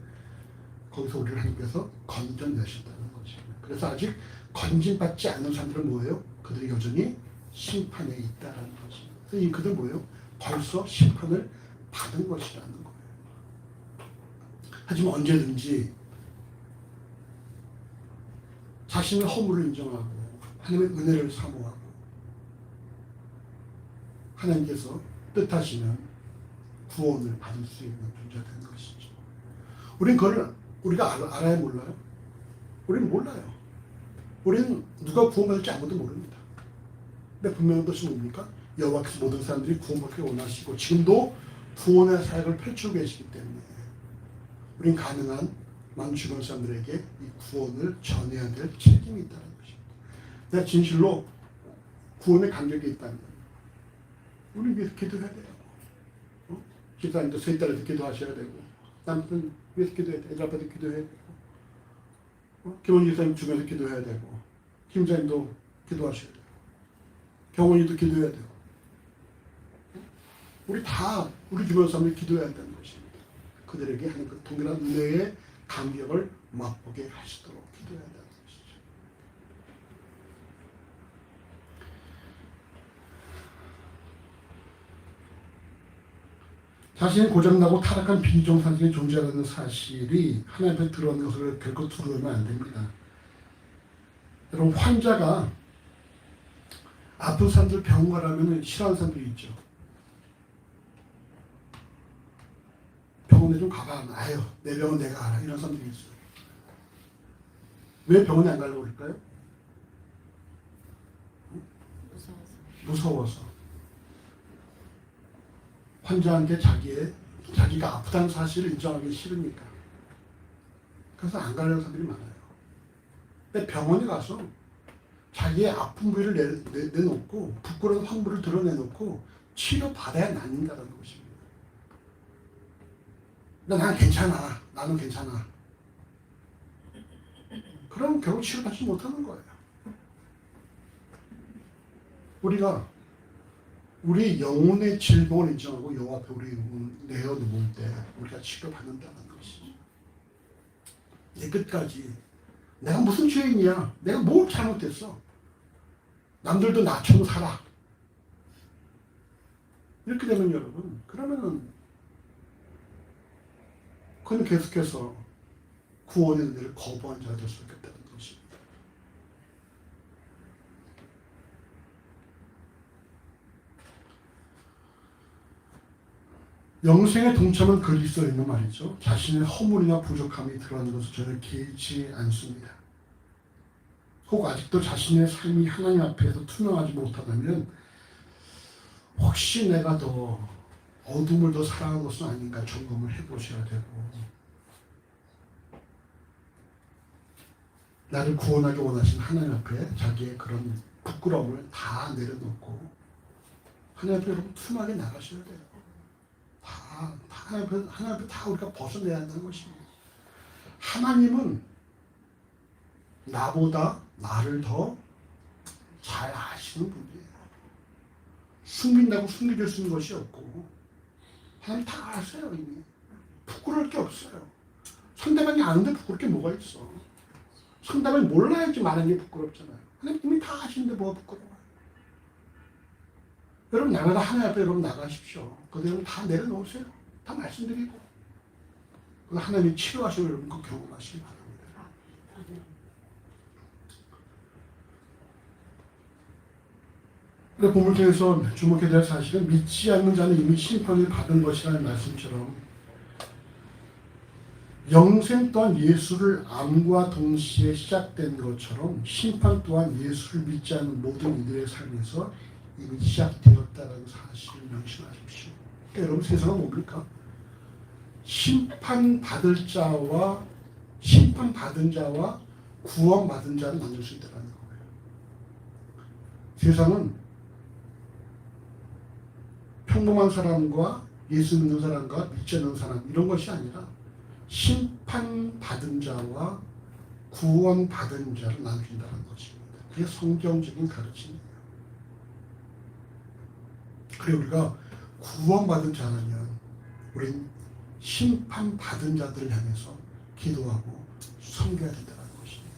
거기서 우리를 하나님께서 건져내셨다는 것입니다. 그래서 아직 건진받지 않는 사람들은 뭐예요? 그들이 여전히 심판에 있다는 것입니다. 그래서 이 그들 뭐예요? 벌써 심판을 받은 것이라는 거예요. 하지만 언제든지 자신의 허물을 인정하고 하나님의 은혜를 사모하고 하나님께서 뜻하시면 구원을 받을 수 있는 존재가 되는 것이죠. 우리는 그걸 우리가 알아야 몰라요? 우리는 몰라요. 우리는 누가 구원받을지 아무도 모릅니다. 근데 분명한 것이 뭡니까? 여호와께서 모든 사람들이 구원받기를 원하시고 지금도 구원의 사역을 펼치고 계시기 때문에 우리는 가능한 많은 주변 사람들에게 이 구원을 전해야 될 책임이 있다는 것입니다. 내가 진실로 구원의 간격이 있다면 우리 위해서 기도해야 돼요. 집사님도 세 딸한테 기도하셔야 되고 남편 위해서 기도해야 되고 애들 앞에서 기도해야 되고 김원희 집사님 주변에서 기도해야 되고 김사님도 기도하셔야 되고 경원이도 기도해야 되고 우리 다 우리 주변 사람들이 기도해야 한다는 것입니다. 그들에게 하는 그 동일한 은혜의 감격을 맛보게 하시도록 기도해야 한다는 것이죠. 자신이 고장나고 타락한 비정상적인 존재라는 사실이 하나님 앞에 드러나는 것을 결코 두려워하면 안 됩니다. 여러분 환자가 아픈 사람들 병원 가라면 싫어하는 사람들이 있죠. 병원에 좀 가봐. 아유 내 병은 내가 알아. 이런 사람들이 있어요. 왜 병원에 안 가려고 그럴까요? 무서워서. 환자한테 자기가 아프다는 사실을 인정하기 싫으니까. 그래서 안 가려는 사람들이 많아요. 근데 병원에 가서 자기의 아픈 부위를 내놓고 부끄러운 황부를 드러내놓고 치료받아야 낫는다는 것입니다. 나는 괜찮아. 나는 괜찮아. 그럼 결국 치료받지 못하는 거예요. 우리가 우리 영혼의 질병을 인정하고 여호와 앞에 우리 내어놓을 때 우리가 치료받는다는 것이죠. 내 끝까지 내가 무슨 죄인이야? 내가 뭘 잘못했어? 남들도 나처럼 살아. 이렇게 되면 여러분, 그러면은 그는 계속해서 구원의 은혜를 거부한 자가 될 수 있겠다는 것입니다. 영생에 동참한 그리스도인은 말이죠. 자신의 허물이나 부족함이 드러나는 것을 전혀 개의치 않습니다. 혹 아직도 자신의 삶이 하나님 앞에서 투명하지 못하다면 혹시 내가 더 어둠을 더 사랑한 것은 아닌가 점검을 해보셔야 되고 나를 구원하기 원하신 하나님 앞에 자기의 그런 부끄러움을 다 내려놓고 하나님 앞에 여러분 투명하게 나가셔야 돼요. 하나님 앞에 다 우리가 벗어내야 한다는 것입니다. 하나님은 나보다 나를 더 잘 아시는 분이에요. 숨긴다고 숨겨줄 수 있는 것이 없고 하나님 다 아세요. 이미 부끄러울 게 없어요. 상대방이 아는데 부끄러울 게 뭐가 있어. 상대방이 몰라야지 말하는 게 부끄럽잖아요. 하나님 이미 다 아시는데 뭐가 부끄러워요. 여러분 나가다 하나님 앞에 여러분 나가십시오. 그대로 다 내려놓으세요. 다 말씀드리고 하나님이 치료하시고 여러분 그 경험하시기 바랍니다. 본문을 통해서 주목해야 될 사실은 믿지 않는 자는 이미 심판을 받은 것이라는 말씀처럼 영생 또한 예수를 암과 동시에 시작된 것처럼 심판 또한 예수를 믿지 않는 모든 이들의 삶에서 이미 시작되었다는 사실을 명심하십시오. 그러니까 여러분 세상은 뭡니까? 심판받을 자와 심판받은 자와 구원받은 자를 나눌 수 있다는 거예요. 세상은 평범한 사람과 예수 믿는 사람과 믿지 않는 사람 이런 것이 아니라 심판받은 자와 구원받은 자를 나눈다는 것입니다. 그게 성경적인 가르침이에요. 그리고 우리가 구원받은 자라면 우린 심판받은 자들을 향해서 기도하고 섬겨야 된다는 것입니다.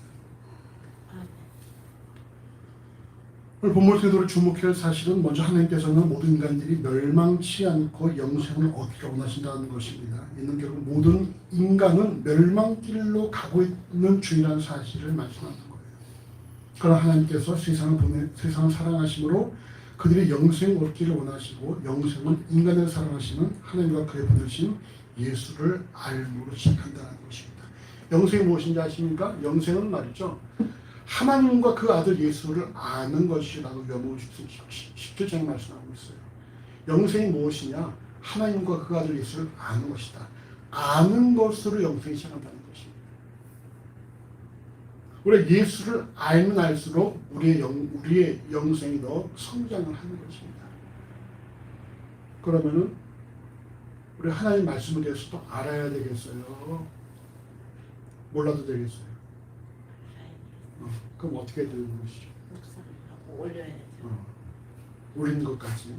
오늘 본문 태도를 주목해야 할 사실은 먼저 하나님께서는 모든 인간들이 멸망치 않고 영생을 얻기를 원하신다는 것입니다. 이는 결국 모든 인간은 멸망길로 가고 있는 중이라는 사실을 말씀하는 거예요. 그러나 하나님께서 세상을 사랑하심으로 그들이 영생을 얻기를 원하시고 영생은 인간을 사랑하시는 하나님과 그의 보내신 예수를 알므로 시작한다는 것입니다. 영생이 무엇인지 아십니까? 영생은 말이죠. 하나님과 그 아들 예수를 아는 것이라고 요한복음 17장에 말씀하고 있어요. 영생이 무엇이냐? 하나님과 그 아들 예수를 아는 것이다. 아는 것으로 영생이 시작한다는 것입니다. 우리가 예수를 알면 알수록 우리의 영생이 더 성장을 하는 것입니다. 그러면은 우리 하나님 말씀에 대해서도 알아야 되겠어요? 몰라도 되겠어요? 그럼 어떻게 되는 것이죠? 올려야죠. 올리는 것까지.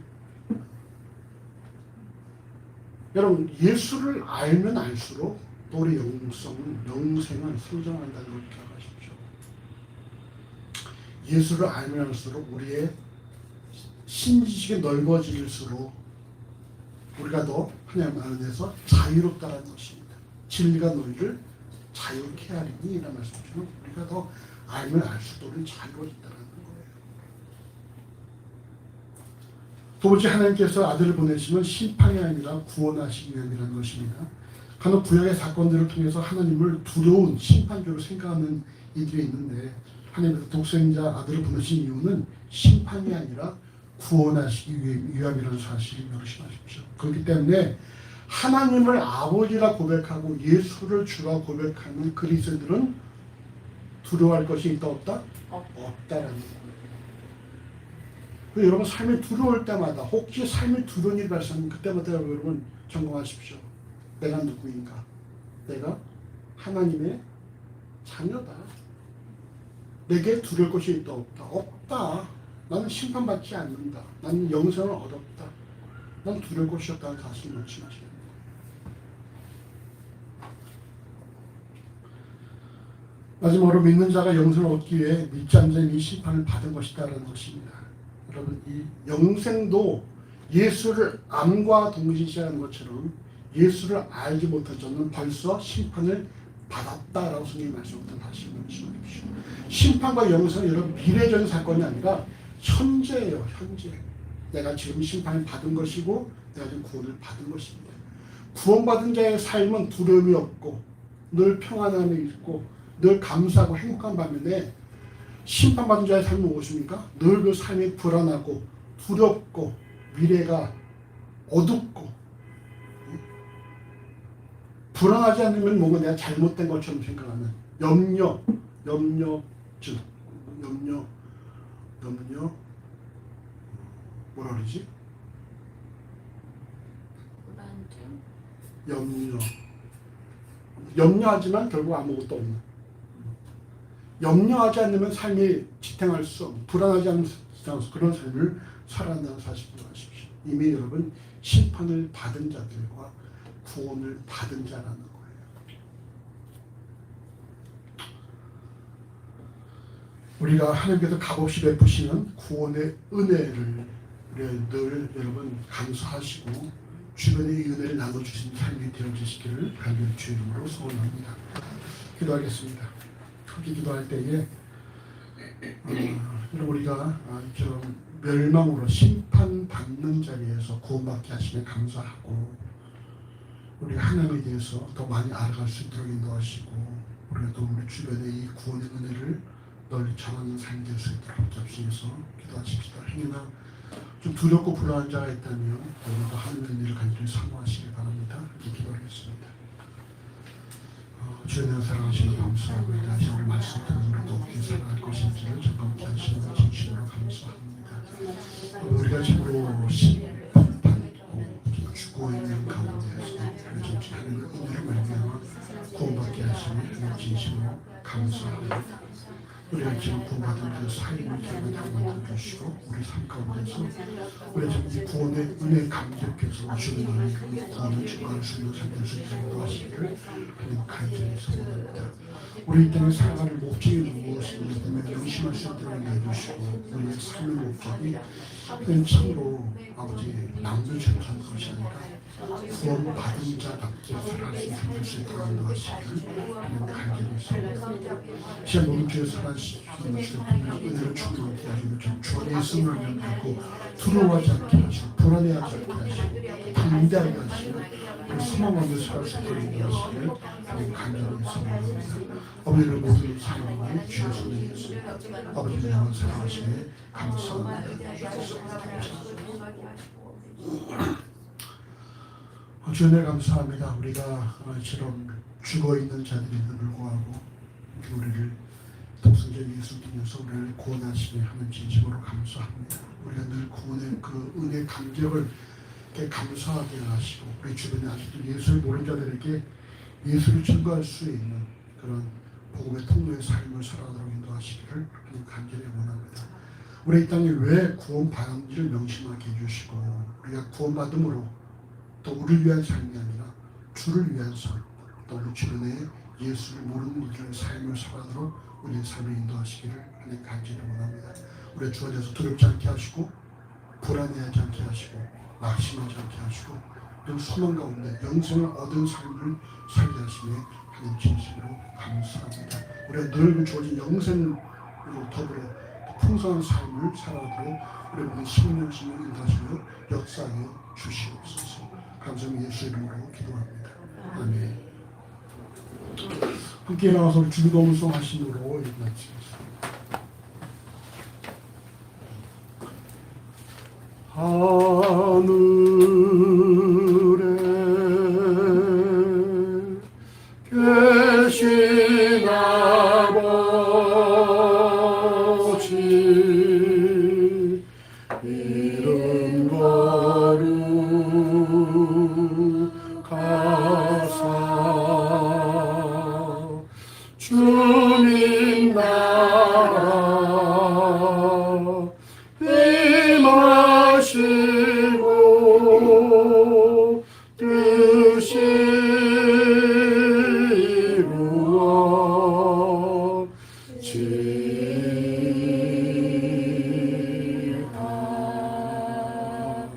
여러분 예수를 알면 알수록 또 우리 영생은 성장한다는 걸 기억하십시오. 예수를 알면 알수록 우리의 신지식이 넓어질수록 우리가 더 하나님 안에서 자유롭다는 것입니다. 진리가 너희를 자유케 하리니 이라는 말씀처럼 우리가 더 알면 알수록 우리는 자유로워진다는 거예요. 두 번째 하나님께서 아들을 보내시면 심판이 아니라 구원하시기 위함이라는 것입니다. 간혹 구약의 사건들을 통해서 하나님을 두려운 심판주로 생각하는 이들이 있는데 하나님께서 독생자 아들을 보내신 이유는 심판이 아니라 구원하시기 위함이라는 사실을 명심하십시오. 그렇기 때문에 하나님을 아버지라 고백하고 예수를 주라 고백하는 그리스도인들은 두려워할 것이 있다 없다? 없다라는 거예요. 여러분 삶이 두려울 때마다 혹시 삶이 두려운 일이 발생하면 그때마다 여러분 점검하십시오. 내가 누구인가? 내가 하나님의 자녀다. 내게 두려울 것이 있다 없다? 없다. 나는 심판받지 않는다. 나는 영생을 얻었다. 난 두려울 것이 없다는 사실을 명심하셔야 됩니다. 마지막으로 믿는 자가 영생을 얻기 위해 믿지 않는 자는 이 심판을 받은 것이다라는 것입니다. 여러분 이 영생도 예수를 암과 동시에 시작하는 것처럼 예수를 알지 못한 자는 벌써 심판을 받았다라고 성경이 말씀하는 사실을 명심하십시오. 심판과 영생은 여러분 미래적인 사건이 아니라 현재예요. 현재. 내가 지금 심판을 받은 것이고 내가 지금 구원을 받은 것입니다. 구원받은 자의 삶은 두려움이 없고 늘 평안함이 있고 늘 감사하고 행복한 반면에 심판받은 자의 삶은 무엇입니까? 늘 그 삶이 불안하고 두렵고 미래가 어둡고 불안하지 않으면 뭔가 내가 잘못된 것처럼 생각하는 염려증 뭐라 그러지? 염려하지만 결국 아무것도 없는 염려하지 않으면 삶이 지탱할 수 없는 불안하지 않으면 그런 삶을 살아간다는 사실을 아십시오. 이미 여러분 심판을 받은 자들과 구원을 받은 자라는 거예요. 우리가 하나님께서 값없이 베푸시는 구원의 은혜를 늘 여러분 감사하시고 주변의 은혜를 나눠주신 삶이 되어지시기를 간절히 주의 이름으로 소원합니다. 기도하겠습니다. 함께 기도할 때에 우리가 이처럼 멸망으로 심판받는 자리에서 구원받게 하시면 감사하고, 우리가 하나님에 대해서 더 많이 알아갈 수 있도록 인도하시고, 우리가 또 우리 주변의 이 구원의 은혜를 널리 전하는 삶이 될 수 있도록 잡수해서 기도하십시다. 행여나 좀 두렵고 불안한 자가 있다면 오늘도 하나님의 은혜를 간절히 사모하시길 바랍니다. 이렇게 기도하겠습니다. 주의 사랑하시는 감사하고, 다시 오늘 말씀 들으므로 어떻게 살아갈 것인지를 정확히 하시는 진심으로 감사합니다. 우리가 지금으로 심판받고 죽어 있는 가운데에서 하나님의 은혜를 말미암아 구원받게 하시는 진심으로 감사합니다. 우리가 지금 구원받은 그 삶을 결국에 만들어주시고, 우리 삶 가운데서 우리 지금 이 구원의 은혜 감격해서 주님의 그 구원을 증거할 수 있는 삶을 수 있도록 도와주시기를 하나님 간절히 소원합니다. 우리 이 땅에 살아가는 목적이 무엇인지 분명히 명심할 수 있도록 해주시고, 우리의 삶의 목적이 그냥 참으로 아버지 남들 생각하는 것이 아니라 구원받은 자답게 살아갈 수 있는 삶을 수 있도록 인도하시기를 하나님 간절히 소원합니다. 시간 모든 주의 살아주시는 은혜를 충만하게 하시고, 좀 주안의 있음을 연하고 두려워하지 않게 하시고, 불안해하지 않게 하시고, 담대하게 하시고, 그 소망하며 살아갈 수 있도록 인도하시기를 하나님 간절히 소원합니다. 아버지를 모든 사랑하는 주의 손에 있습니다. 아버지를 향한 사랑하시기에 감사합니다. 주님 감사합니다. 우리가 이처럼 죽어있는 자들임에도 불구하고 우리를 독생자 예수 통해서 우리를 구원하시게 하는 진심으로 감사합니다. 우리가 늘 구원의 그 은혜 감격을 감사하게 하시고, 우리 주변에 아직도 예수를 모르는 자들에게 예수를 증거할 수 있는 그런 복음의 통로의 삶을 살아가도록 인도하시기를 간절히 원합니다. 우리 이 땅에 왜 구원받은지를 명심하게 해주시고, 우리가 구원받음으로 또 우리를 위한 삶이 아니라 주를 위한 삶, 또 우리 주변에 예수를 모르는 이들의 삶을 살아가도록 우리의 삶을 인도하시기를 하나님 간절히 원합니다. 우리 주 안에서 두렵지 않게 하시고, 불안해하지 않게 하시고, 낙심하지 않게 하시고, 또 소망 가운데 영생을 얻은 삶을 살게 하시며 하나님 진심으로 감사합니다. 우리가 늘 주어진 영생으로 더불어 풍성한 삶을 살아가도록 우리 모든 신령심을 인도하시며 역사하여 주시옵소서. 감사합니다. 예수 이름으로 기도합니다. 아멘. 함께 나와서 우리 주기도문송 하심으로 마치겠습니다. 하늘에 계신 아버지, 이름 거룩하사 주님 나라 임하시고 뜻이 이루어지리라.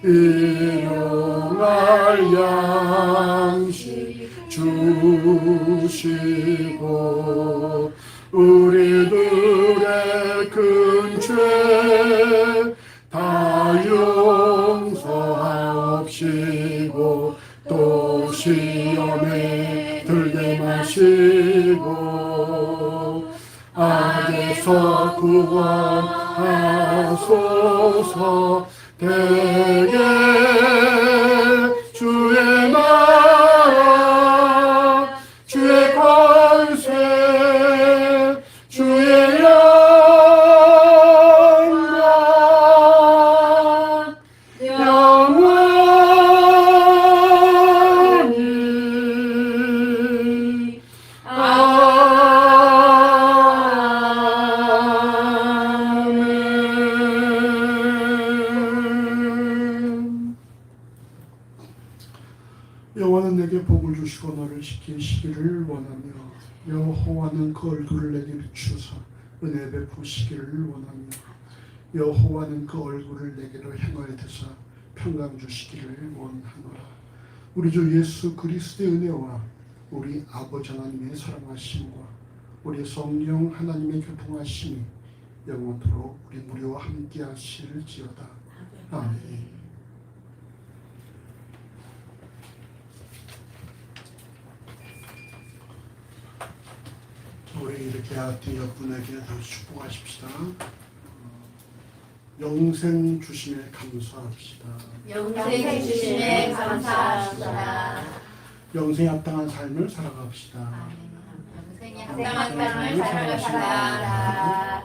일용할 양식 주시고, 우리들의 큰 죄 다 용서하옵시고, 또 시험에 들게 마시고, 악에서 구원하소서. 대개 주의 나라, 주의 권세, 주의 영광 영원히 아멘. 여호와는 내게 복을 주시고 너를 지키시기를 원하며, 여호와는 그 얼굴을 내게 비추사 은혜 베푸시기를 원하며, 여호와는 그 얼굴을 내게로 향하여 드사 평강 주시기를 원하노라. 우리 주 예수 그리스도의 은혜와 우리 아버지 하나님의 사랑하심과 우리 성령 하나님의 교통하심이 영원토록 우리 무리와 함께 하실지어다. 아멘. 우리 이렇게 하트 여러분에게 다시 축복하십시다. 영생 주심에 감사합시다. 영생 주심에 감사합시다. 영생에 합당한 삶을 살아갑시다. 영생에 합당한 삶을 살아갑시다.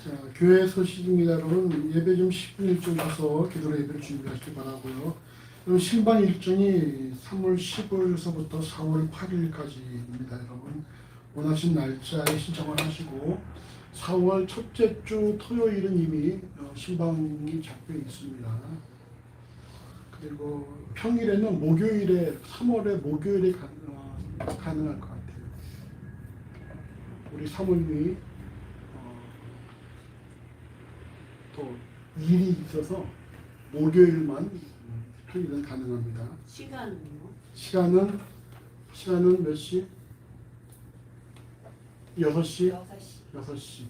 자, 교회 소식입니다. 여러분 예배 좀 10분 일찍 와서 기도로 예배를 준비하시기 바라고요. 그럼 신방 일정이 3월 15일서부터 4월 8일까지입니다. 여러분 원하신 날짜에 신청을 하시고 4월 첫째 주 토요일은 이미 신방이 잡혀 있습니다. 그리고 평일에는 목요일에 3월에 목요일에 가능할 것 같아요. 우리 사모님이 또 일이 있어서 목요일만 평일은 가능합니다. 시간은 몇 시? 6시? 6시.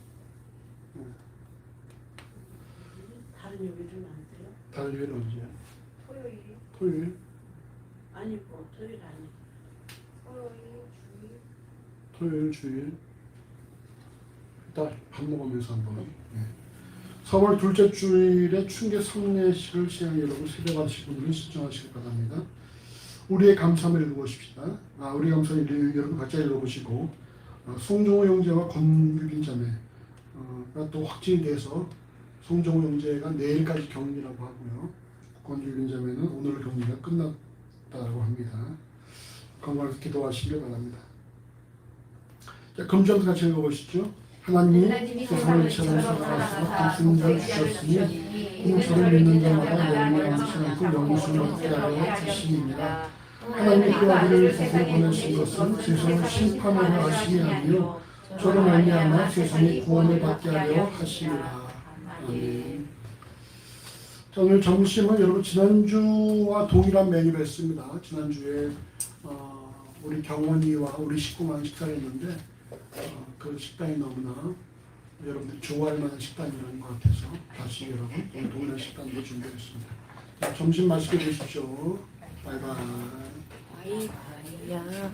다른 요일은 안 돼요? 다른 요일은 언제야? 토요일, 토요일? 아니 뭐 토요일 아니. 토요일, 주일. 토요일, 주일. 이따 밥 먹으면서 한번. 4월 둘째 주일에 충계 성례식을 시행 여러분 세배 받으실 분들은 신청하시기 바랍니다. 우리의 감사함을 읽어보십시다. 우리 감사함을 여러분 각자 읽어보시고 송정호 형제와 권유빈 자매가 또 확진이 돼서 송정호 형제가 내일까지 격리라고 하고요. 권유빈 자매는 오늘 격리가 끝났다고 합니다. 건강해서 기도하시길 바랍니다. 자, 금전도 같이 읽어보시죠. 하나님이 세상을 처럼 사랑하사 독생자를 주셨으니 인처를 믿는 자마다 영원하지 않고 영생을 얻게 하여 주심이니라. 하나님이 그 아들을 세상에 보내신 것은 세상을 심판하려 하심이 아니요 저로 말미암아 세상이 구원을 받게 하려 하심이라. 아멘. 자, 오늘 점심은 여러분 지난주와 동일한 메뉴를 했습니다. 지난주에 우리 경원이와 우리 식구만 식사했는데 그 식당이 너무나 여러분들이 좋아할 만한 식당이라는 것 같아서 다시 여러분 동일한 식당으로 준비했습니다. 자, 점심 맛있게 드십시오. 바이바이. 바이바이야.